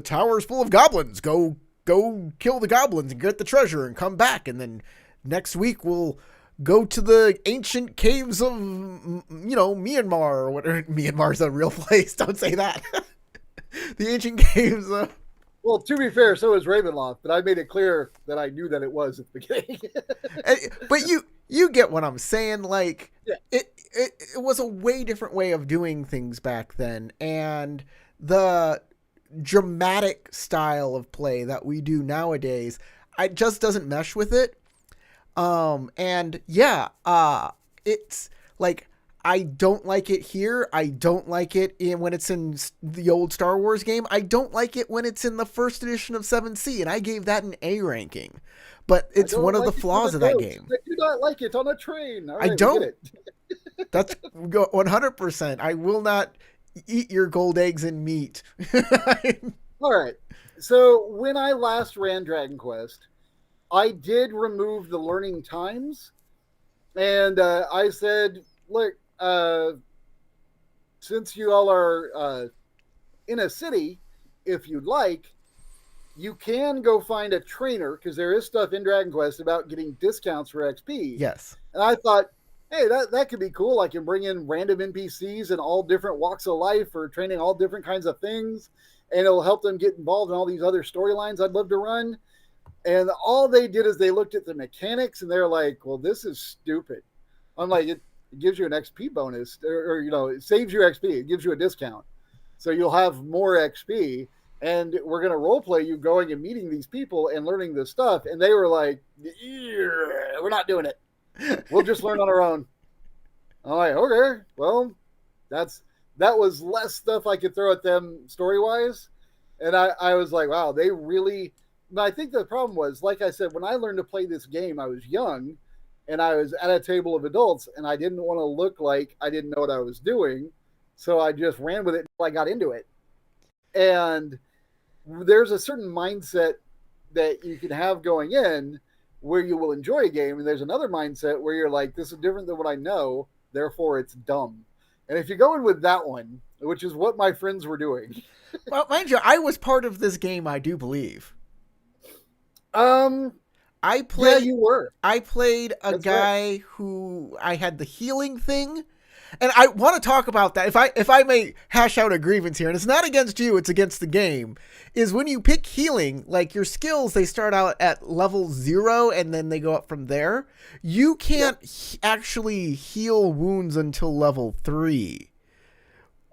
tower's full of goblins, go kill the goblins and get the treasure and come back, and then next week we'll go to the ancient caves of Myanmar or whatever. Myanmar's a real place, don't say that. The ancient caves of... Well, to be fair, so is Ravenloft, but I made it clear that I knew that it was at the beginning. But you get what I'm saying. Like, yeah. it was a way different way of doing things back then, and the dramatic style of play that we do nowadays, it just doesn't mesh with it. And yeah, it's like, I don't like it here. I don't like it when it's in the old Star Wars game. I don't like it when it's in the first edition of 7C, and I gave that an A ranking. But it's one of the flaws of that game. I do not like it on a train. All right, I don't. That's 100%. I will not eat your gold eggs and meat. All right. So when I last ran Dragon Quest, I did remove the learning times, and I said, look, since you all are in a city, if you'd like, you can go find a trainer, because there is stuff in Dragon Quest about getting discounts for XP. Yes. And I thought, hey, that could be cool. I can bring in random NPCs in all different walks of life for training all different kinds of things, and it'll help them get involved in all these other storylines I'd love to run. And all they did is they looked at the mechanics, and they're like, well, this is stupid. I'm like, it gives you an XP bonus, or it saves you XP. It gives you a discount. So you'll have more XP, and we're going to role play you going and meeting these people and learning this stuff. And they were like, we're not doing it. We'll just learn on our own. I'm like, okay, well, that was less stuff I could throw at them story-wise. And I was like, wow, they really... But I think the problem was, like I said, when I learned to play this game, I was young, and I was at a table of adults, and I didn't want to look like I didn't know what I was doing, so I just ran with it until I got into it. And there's a certain mindset that you can have going in where you will enjoy a game, and there's another mindset where you're like, this is different than what I know, therefore it's dumb. And if you go in with that one, which is what my friends were doing... Well, mind you, I was part of this game, I do believe. Yeah, you were. I played a guy who I had the healing thing, and I want to talk about that. If I may hash out a grievance here, and it's not against you, it's against the game, is when you pick healing, like your skills, they start out at level 0 and then they go up from there. You can't actually heal wounds until level 3,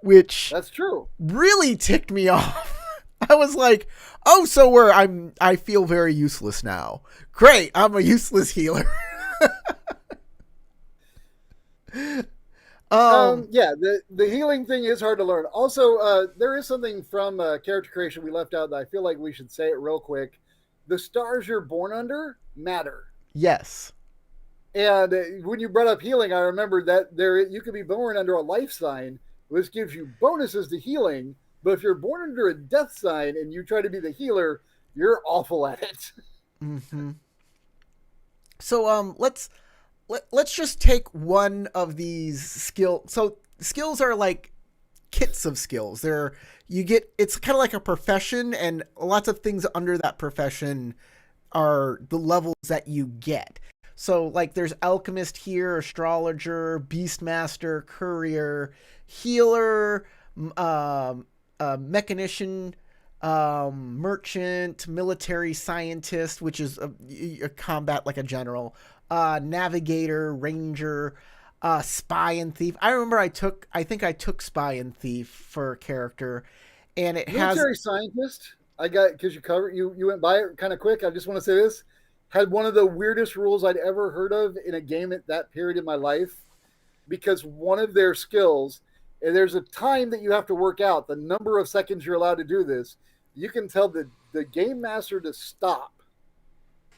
which that's true. Really ticked me off. I was like, oh, so I feel very useless now. Great, I'm a useless healer. Yeah, the healing thing is hard to learn. Also, there is something from character creation we left out that I feel like we should say it real quick. The stars you're born under matter. Yes. And when you brought up healing, I remembered that there you could be born under a life sign, which gives you bonuses to healing. But if you're born under a death sign and you try to be the healer, you're awful at it. Mm-hmm. So let's just take one of these skills. So skills are like kits of skills. They're you get it's kind of like a profession, and lots of things under that profession are the levels that you get. So like there's alchemist here, astrologer, beastmaster, courier, healer, mechanician, merchant, military scientist, which is a combat like a general, navigator, ranger, spy and thief. I think I took spy and thief for a character, and it has Military scientist, I got because you went by it kind of quick. I just want to say this had one of the weirdest rules I'd ever heard of in a game at that period in my life because one of their skills, and there's a time that you have to work out the number of seconds you're allowed to do this. You can tell the game master to stop,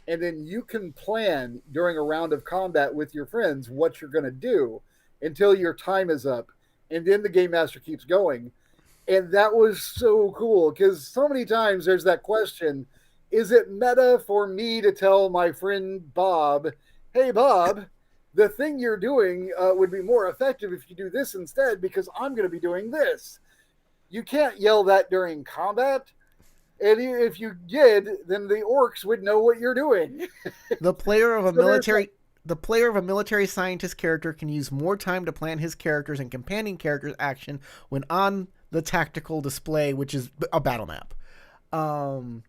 and then you can plan during a round of combat with your friends what you're going to do until your time is up, and then the game master keeps going. And that was so cool because so many times there's that question, is it meta for me to tell my friend Bob, hey Bob, the thing you're doing would be more effective if you do this instead because I'm going to be doing this. You can't yell that during combat, and if you did, then the orcs would know what you're doing. the player of a So military the player of a military scientist character can use more time to plan his characters and companion characters' action when on the tactical display, which is a battle map. Um,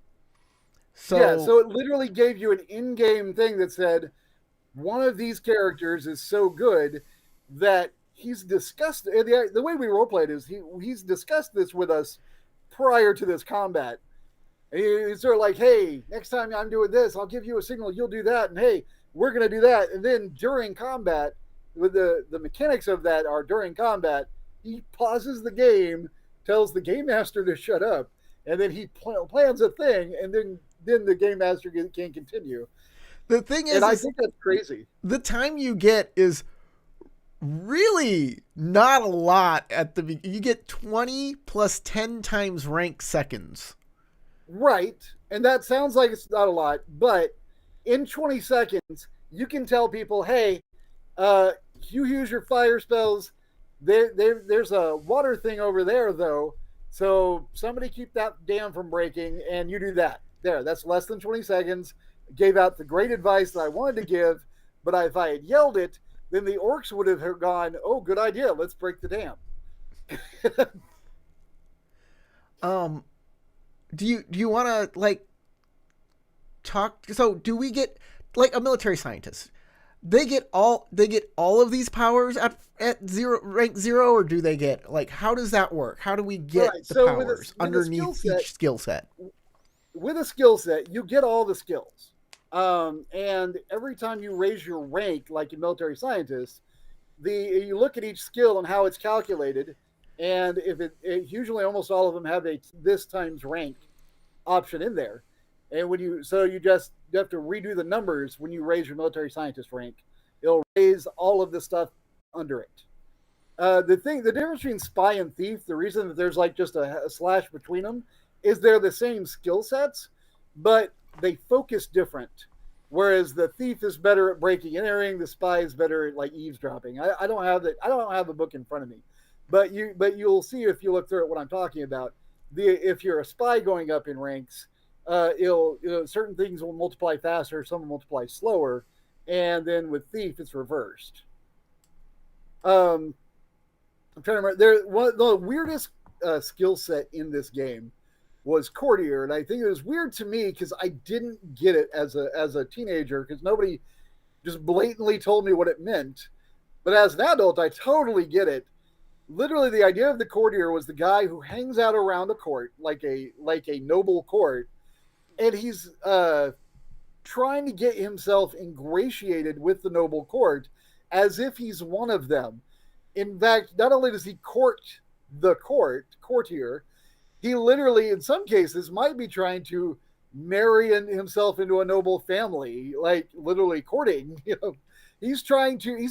so it literally gave you an in-game thing that said one of these characters is so good that he's discussed the way we roleplayed is he's discussed this with us prior to this combat. And he's sort of like, hey, next time I'm doing this, I'll give you a signal, you'll do that, and hey, we're going to do that. And then during combat, with the mechanics of that are during combat, he pauses the game, tells the game master to shut up, and then he plans a thing, and then the game master can continue. the thing And I is think that's crazy. the time you get is really not a lot at the you get 20 plus 10 times rank seconds. Right. And that sounds like it's not a lot, but in 20 seconds, you can tell people, hey, you use your fire spells. There's a water thing over there, though. So somebody keep that dam from breaking, and you do that. There, that's less than 20 seconds. Gave out the great advice that I wanted to give, but if I had yelled it, then the orcs would have gone, oh, good idea. Let's break the dam. Do you want to like talk? So do we get like a military scientist? They get all of these powers at rank zero, or do they get like how does that work? How do we get the so powers underneath each skill set? With a skill set, you get all the skills. And every time you raise your rank, like a military scientist, you look at each skill and how it's calculated, and if it usually almost all of them have a this times rank option in there, and you have to redo the numbers when you raise your military scientist rank. It'll raise all of the stuff under it. The difference between spy and thief, the reason that there's like just a slash between them, is they're the same skill sets, but they focus different. Whereas the thief is better at breaking and entering, the spy is better at like eavesdropping. I don't have the book in front of me, but you'll see if you look through it what I'm talking about. If you're a spy going up in ranks, certain things will multiply faster, some will multiply slower, and then with thief it's reversed. I'm trying to remember. One of the weirdest skill set in this game was courtier, and I think it was weird to me because I didn't get it as a teenager because nobody just blatantly told me what it meant. But as an adult, I totally get it. literally the idea of the courtier was the guy who hangs out around a court like a noble court, and he's trying to get himself ingratiated with the noble court as if he's one of them. In fact, not only does he court the courtier, he literally, in some cases, might be trying to marry himself into a noble family, like literally courting. He's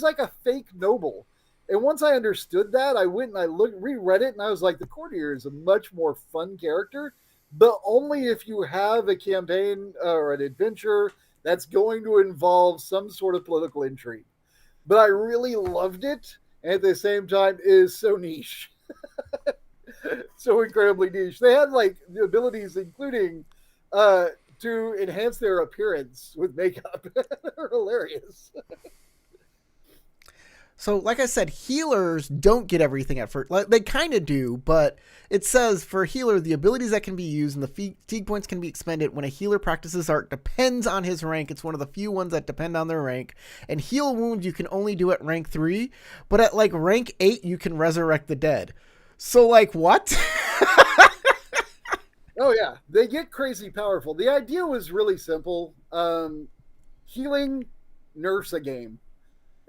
like a fake noble. And once I understood that, I went and I reread it, and I was like, the courtier is a much more fun character, but only if you have a campaign or an adventure that's going to involve some sort of political intrigue. But I really loved it, and at the same time, it is so niche. So incredibly niche. They had like the abilities, including to enhance their appearance with makeup. They're hilarious. So, like I said, healers don't get everything at first. Like, they kind of do, but it says for a healer, the abilities that can be used and the fatigue points can be expended when a healer practices art depends on his rank. It's one of the few ones that depend on their rank. And heal wounds you can only do at rank 3, but at like rank 8, you can resurrect the dead. So, like, what? Oh yeah, they get crazy powerful. The idea was really simple. Healing nerfs a game.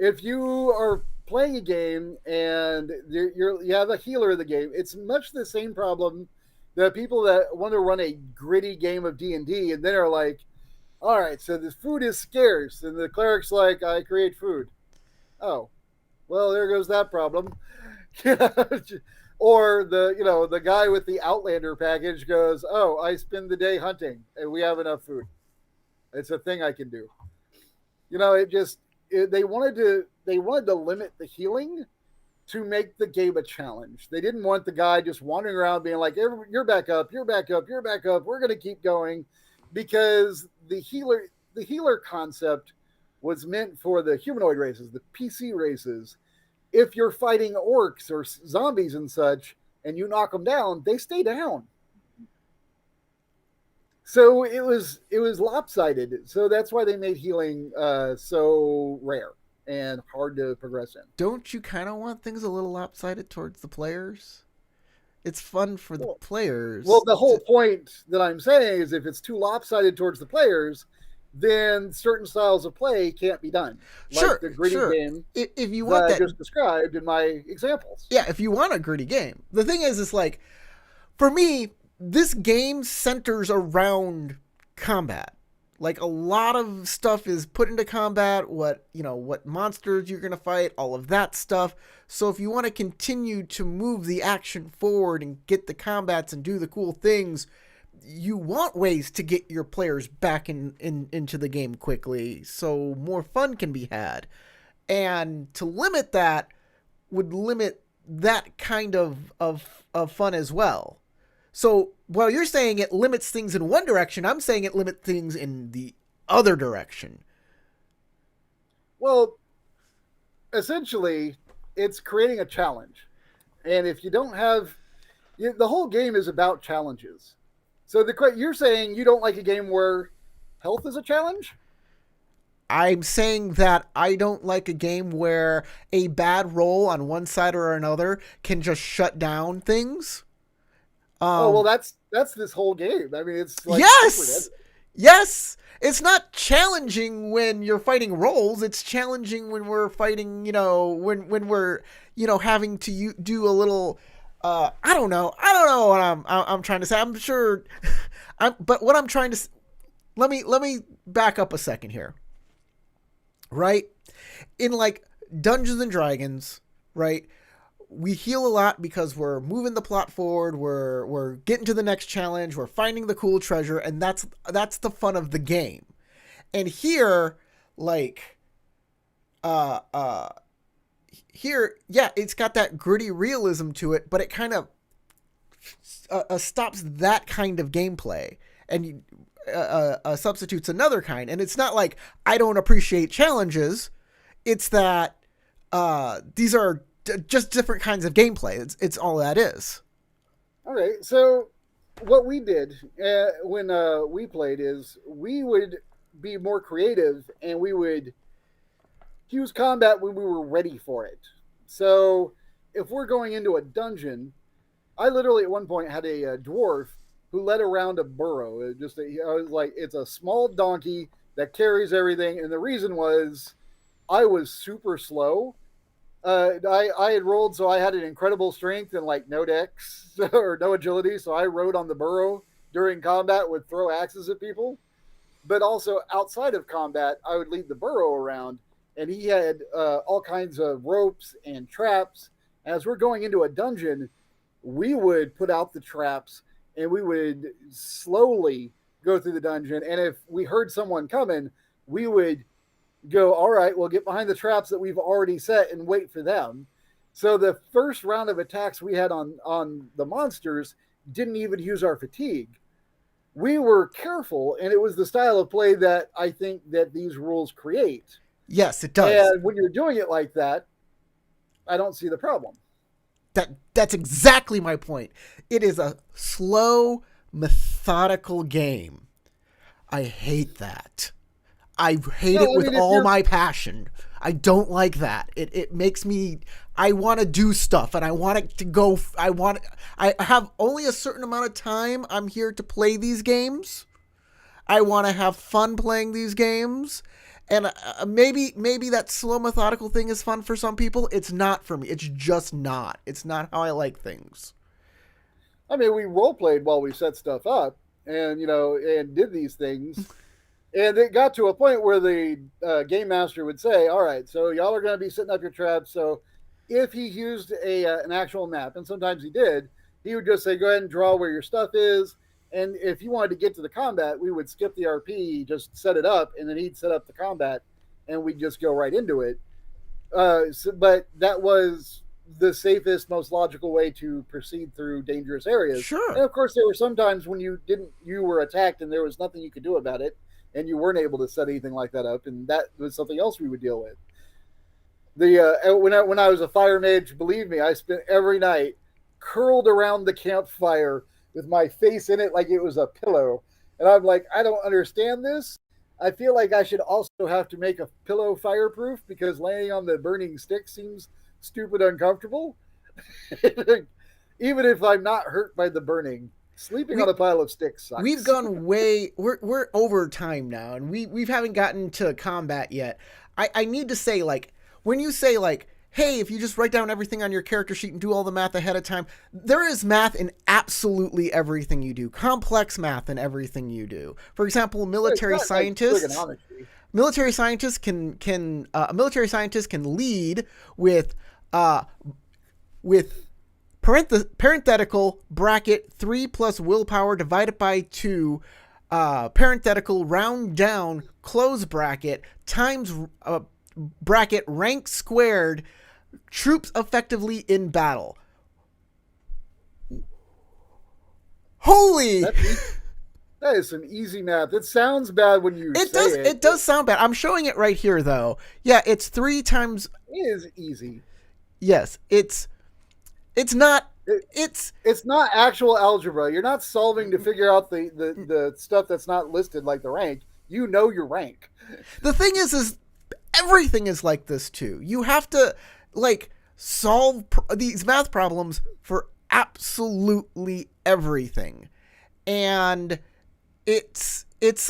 If you are playing a game and you have a healer in the game, it's much the same problem that people that want to run a gritty game of D&D and then are like, all right, so this food is scarce, and the cleric's like, I create food. Oh, well, there goes that problem. Or the guy with the Outlander package goes, oh, I spend the day hunting and we have enough food. It's a thing I can do. They wanted to limit the healing to make the game a challenge. They didn't want the guy just wandering around being like, you're back up, you're back up, you're back up. We're going to keep going, because the healer concept was meant for the humanoid races, the PC races. If you're fighting orcs or zombies and such, and you knock them down, they stay down. So it was lopsided. So that's why they made healing so rare and hard to progress in. Don't you kind of want things a little lopsided towards the players? It's fun for the Well, players. well, the whole point that I'm saying is if it's too lopsided towards the players, then certain styles of play can't be done. Sure, Like the gritty sure. game If you that want I that, just described in my examples. yeah, if you want a gritty game. The thing is, it's like, for me, this game centers around combat. Like, a lot of stuff is put into combat, what monsters you're going to fight, all of that stuff. So if you want to continue to move the action forward and get the combats and do the cool things, you want ways to get your players back into the game quickly so more fun can be had. And to limit that would limit that kind of fun as well. So while you're saying it limits things in one direction, I'm saying it limits things in the other direction. Well, essentially, it's creating a challenge. And if you don't have the whole game is about challenges. So you're saying you don't like a game where health is a challenge? I'm saying that I don't like a game where a bad roll on one side or another can just shut down things. Oh well, that's this whole game. I mean, it's like yes, yes. It's not challenging when you're fighting rolls. It's challenging when we're fighting. When we're having to do a little. I don't know what I'm trying to say. I'm sure. But what I'm trying to. Let me back up a second here. Right, in like Dungeons and Dragons, right? We heal a lot because we're moving the plot forward. We're getting to the next challenge. We're finding the cool treasure, and that's the fun of the game. And here, like, here, yeah, it's got that gritty realism to it, but it kind of stops that kind of gameplay and substitutes another kind. And it's not like I don't appreciate challenges. It's that these are just different kinds of gameplay. It's all that is. All right. So what we did when we played is we would be more creative and we would use combat when we were ready for it. So if we're going into a dungeon, I literally at one point had a dwarf who led around a burrow. I was like, it's a small donkey that carries everything, and the reason was I was super slow. I had rolled, so I had an incredible strength and like no dex or no agility, so I rode on the burrow during combat, would throw axes at people, but also outside of combat, I would lead the burrow around, and he had all kinds of ropes and traps. As we're going into a dungeon, we would put out the traps and we would slowly go through the dungeon. And if we heard someone coming, we would go, all right, we'll get behind the traps that we've already set and wait for them. So the first round of attacks we had on the monsters didn't even use our fatigue. We were careful, and it was the style of play that I think that these rules create. Yes, it does. And when you're doing it like that, I don't see the problem. That's exactly my point. It is a slow, methodical game. I hate that. I hate it with all my passion. I don't like that. It makes me, I want to do stuff and I want it to go. I have only a certain amount of time I'm here to play these games. I want to have fun playing these games. And maybe that slow methodical thing is fun for some people. It's not for me. It's just not. It's not how I like things. I mean, we role played while we set stuff up, and and did these things. And it got to a point where the game master would say, "All right, so y'all are going to be setting up your traps. So if he used an actual map, and sometimes he did, he would just say, go ahead and draw where your stuff is. And if you wanted to get to the combat, we would skip the RP, just set it up, and then he'd set up the combat, and we'd just go right into it. But that was the safest, most logical way to proceed through dangerous areas. Sure. And of course, there were some times when you were attacked, and there was nothing you could do about it, and you weren't able to set anything like that up, and that was something else we would deal with. When I was a fire mage, believe me, I spent every night curled around the campfire with my face in it like it was a pillow. And I'm like, I don't understand this. I feel like I should also have to make a pillow fireproof because laying on the burning stick seems stupid uncomfortable. Even if I'm not hurt by the burning, sleeping on a pile of sticks sucks. We've gone we're over time now, and we haven't gotten to combat yet. I need to say, like, when you say, like, hey, if you just write down everything on your character sheet and do all the math ahead of time, there is math in absolutely everything you do. Complex math in everything you do. For example, military scientists can lead with parenthetical bracket 3 plus willpower divided by 2 parenthetical round down close bracket times bracket rank squared troops effectively in battle. Holy! That is some easy math. It sounds bad when you say it. It does sound bad. I'm showing it right here, though. Yeah, it's 3 times. It is easy. Yes, it's not. It's not actual algebra. You're not solving to figure out the stuff that's not listed like the rank. You know your rank. The thing is everything is like this too. You have to solve these math problems for absolutely everything, and it's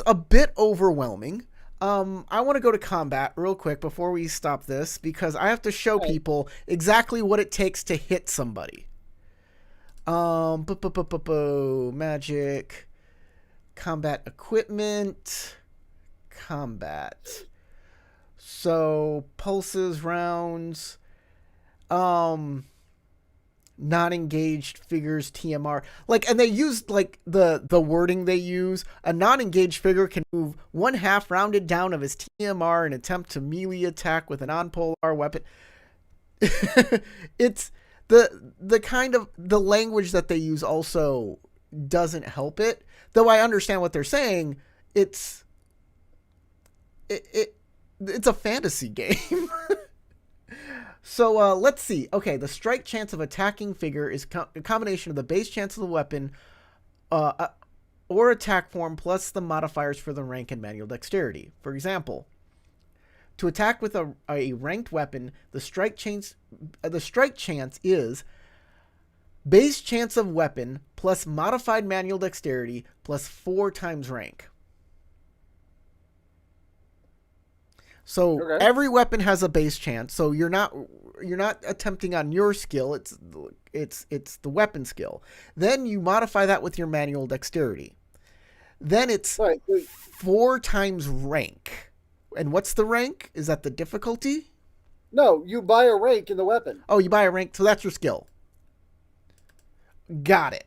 a bit overwhelming. I want to go to combat real quick before we stop this because I have to show people exactly what it takes to hit somebody. Magic, combat equipment, combat. So pulses, rounds, non-engaged figures, TMR, and they use the wording they use. A non-engaged figure can move 1/2 rounded down of his TMR and attempt to melee attack with a non-polar weapon. It's the kind of the language that they use also doesn't help it, though I understand what they're saying. It's a fantasy game. So let's see. Okay, the strike chance of attacking figure is a combination of the base chance of the weapon or attack form plus the modifiers for the rank and manual dexterity. For example, To attack with a ranked weapon, the strike chance is base chance of weapon plus modified manual dexterity plus 4 times rank. So Okay. every weapon has a base chance. So you're not attempting on your skill. It's the weapon skill. Then you modify that with your manual dexterity. Then it's Right. 4 times rank. And what's the rank? Is that the difficulty? No, you buy a rank in the weapon. Oh, you buy a rank, so that's your skill. Got it.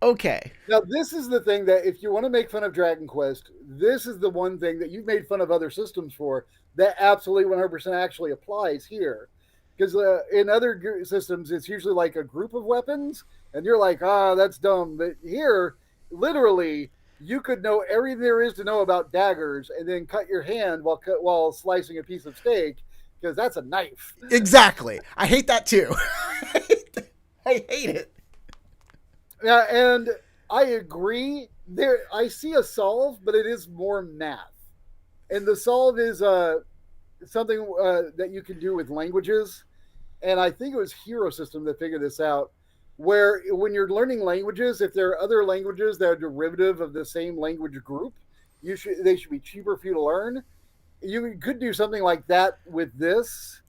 Okay. Now, this is the thing that if you want to make fun of Dragon Quest, this is the one thing that you've made fun of other systems for that absolutely 100% actually applies here. Because in other systems, it's usually like a group of weapons, and you're like, that's dumb. But here, literally, you could know everything there is to know about daggers and then cut your hand while slicing a piece of steak, because that's a knife. Exactly. I hate that too. I hate it. Yeah, and I agree. I see a solve, but it is more math, and the solve is something that you can do with languages. And I think it was Hero System that figured this out, where when you're learning languages, if there are other languages that are derivative of the same language group, they should be cheaper for you to learn. You could do something like that with this,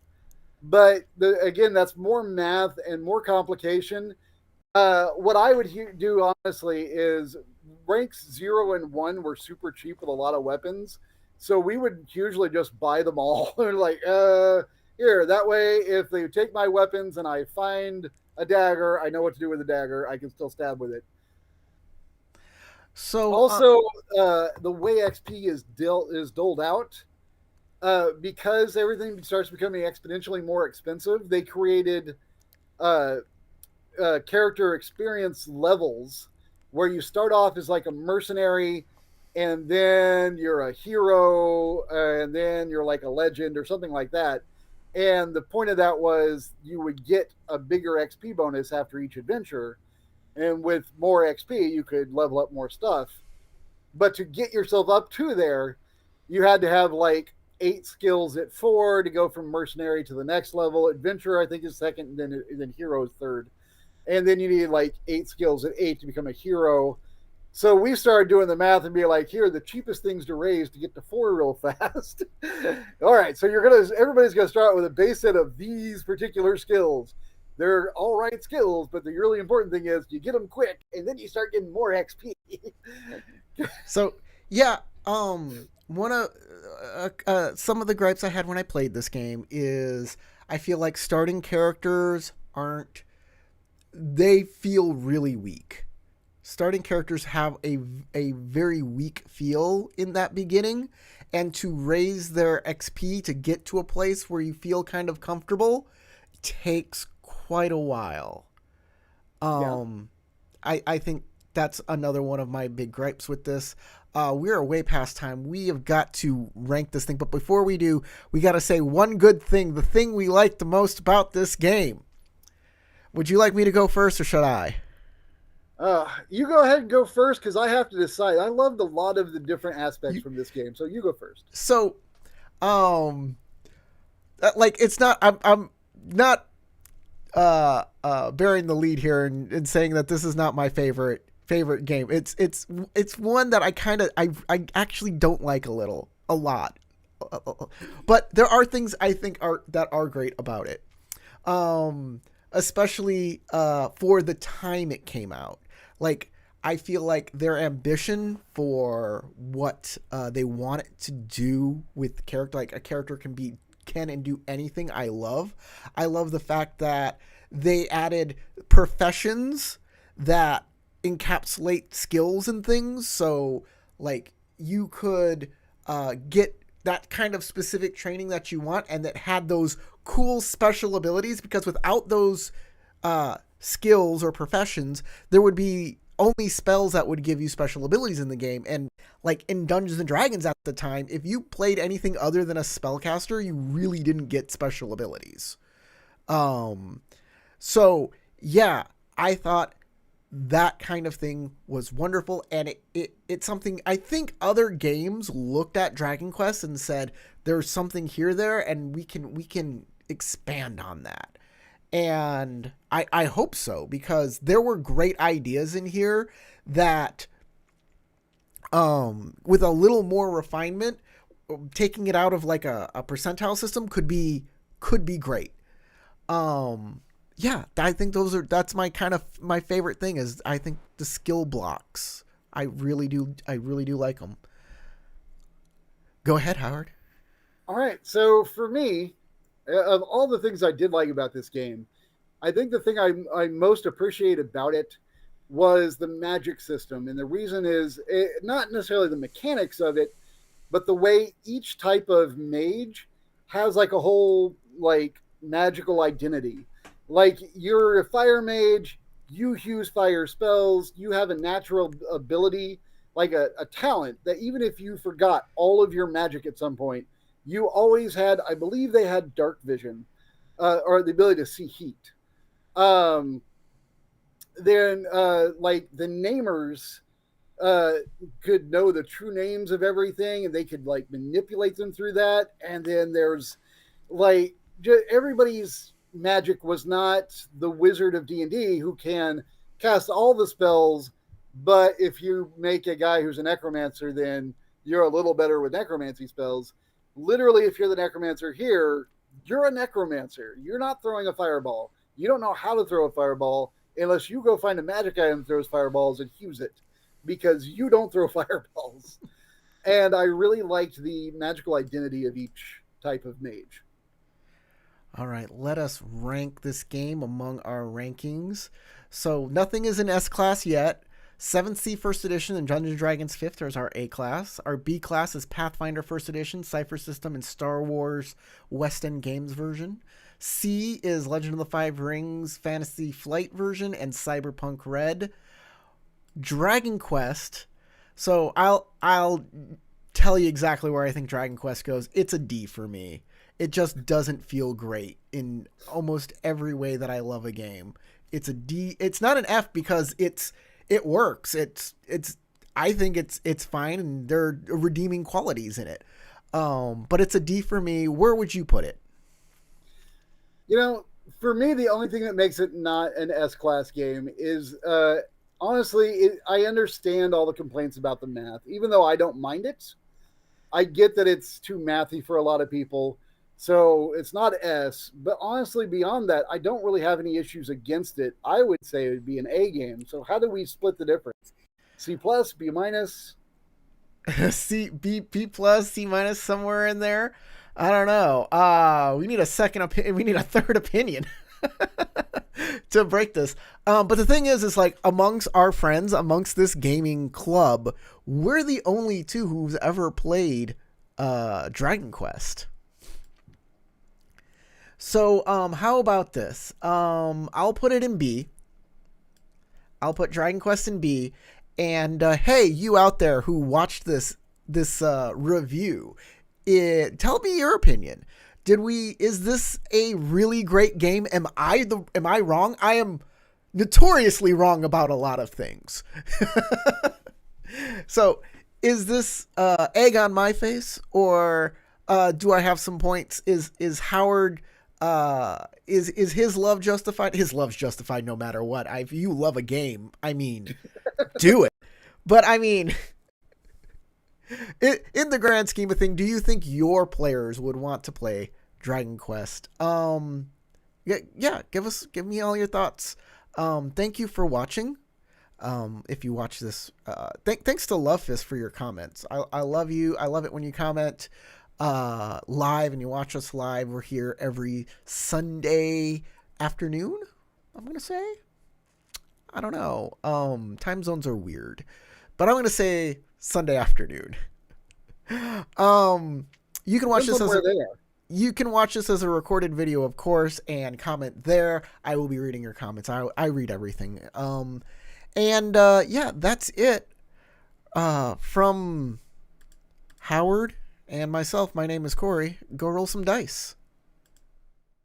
but again, that's more math and more complication. What I would do honestly is ranks 0 and 1 were super cheap with a lot of weapons, so we would usually just buy them all. Like, here, that way, if they take my weapons and I find a dagger, I know what to do with the dagger. I can still stab with it. So Also, the way XP is doled out, because everything starts becoming exponentially more expensive, they created uh, character experience levels where you start off as like a mercenary, and then you're a hero, and then you're like a legend or something like that. And the point of that was you would get a bigger XP bonus after each adventure, and with more XP you could level up more stuff. But to get yourself up to there, you had to have like 8 skills at 4 to go from mercenary to the next level. Adventure, I think, is second, and then hero is third. And then you need like 8 skills at 8 to become a hero. So we started doing the math and be like, here are the cheapest things to raise to get to 4 real fast. All right, so everybody's gonna start with a base set of these particular skills. They're all right skills, but the really important thing is you get them quick, and then you start getting more XP. So yeah, one of some of the gripes I had when I played this game is I feel like starting characters aren't. They feel really weak. Starting characters have a very weak feel in that beginning, and to raise their XP to get to a place where you feel kind of comfortable takes quite a while. Yeah. I think that's another one of my big gripes with this. We're way past time. We have got to rank this thing. But before we do, we got to say one good thing, the thing we like the most about this game. Would you like me to go first or should I? You go ahead and go first because I have to decide. I loved a lot of the different aspects from this game, so you go first. So, like it's not. I'm not bearing the lead here and saying that this is not my favorite game. It's one that I actually don't like a lot. But there are things I think are great about it. Especially for the time it came out. Like I feel like their ambition for what they want it to do with character, like a character can and do anything. I love the fact that they added professions that encapsulate skills and things. So like you could get that kind of specific training that you want and that had those cool special abilities, because without those skills or professions, there would be only spells that would give you special abilities in the game. And like in Dungeons and Dragons at the time, if you played anything other than a spellcaster, you really didn't get special abilities. So yeah, I thought that kind of thing was wonderful, and it's something I think other games looked at Dragon Quest and said there's something here there, and we can expand on that. And I hope so, because there were great ideas in here that with a little more refinement, taking it out of like a percentile system could be great. Yeah, I think that's my favorite thing is I think the skill blocks. I really do like them. Go ahead, Howard. All right. So for me, of all the things I did like about this game, I think the thing I most appreciate about it was the magic system. And the reason is not necessarily the mechanics of it, but the way each type of mage has like a whole like magical identity. Like you're a fire mage, you use fire spells, you have a natural ability, like a talent that even if you forgot all of your magic at some point, you always had, I believe they had dark vision, or the ability to see heat. Um, then like the namers uh, could know the true names of everything, and they could like manipulate them through that. And then there's like everybody's magic was not the wizard of D&D who can cast all the spells, but if you make a guy who's a necromancer, then you're a little better with necromancy spells. Literally, if you're the necromancer here, you're a necromancer. You're not throwing a fireball. You don't know how to throw a fireball unless you go find a magic item that throws fireballs and use it, because you don't throw fireballs. And I really liked the magical identity of each type of mage. All right, let us rank this game among our rankings. So nothing is in S class yet. 7th C First Edition and Dungeons & Dragons 5th is our A class. Our B class is Pathfinder First Edition, Cypher System, and Star Wars West End Games version. C is Legend of the Five Rings Fantasy Flight version and Cyberpunk Red. Dragon Quest. So I'll tell you exactly where I think Dragon Quest goes. It's a D for me. It just doesn't feel great in almost every way that I love a game. It's a D. It's not an F because it works. I think it's fine, and there are redeeming qualities in it. But it's a D for me. Where would you put it? You know, for me, the only thing that makes it not an S class game is honestly, I understand all the complaints about the math, even though I don't mind it. I get that it's too mathy for a lot of people, so it's not S. But honestly, beyond that, I don't really have any issues against it. I would say it would be an A game. So how do we split the difference? C plus, B minus? B plus, C minus, somewhere in there. I don't know. We need a second opinion. We need a third opinion to break this. But the thing is like amongst our friends, amongst this gaming club, we're the only two who's ever played Dragon Quest. So how about this? I'll put it in B. I'll put Dragon Quest in B. And hey, you out there who watched this review, tell me your opinion. Is this a really great game? Am I wrong? I am notoriously wrong about a lot of things. So is this egg on my face, or do I have some points? Is Howard is his love justified? His love's justified no matter what. If you love a game, I mean, do it. But I mean, in the grand scheme of things, do you think your players would want to play Dragon Quest? Yeah, give me all your thoughts. Thank you for watching. If you watch this, thanks to Lovefist for your comments. I love you. I love it when you comment live and you watch us live. We're here every Sunday afternoon, I'm gonna say. I don't know. Time zones are weird, but I'm gonna say Sunday afternoon. You can watch this as a recorded video, of course, and comment there. I will be reading your comments. I read everything. Yeah, that's it. From Howard and myself, my name is Corey. Go roll some dice.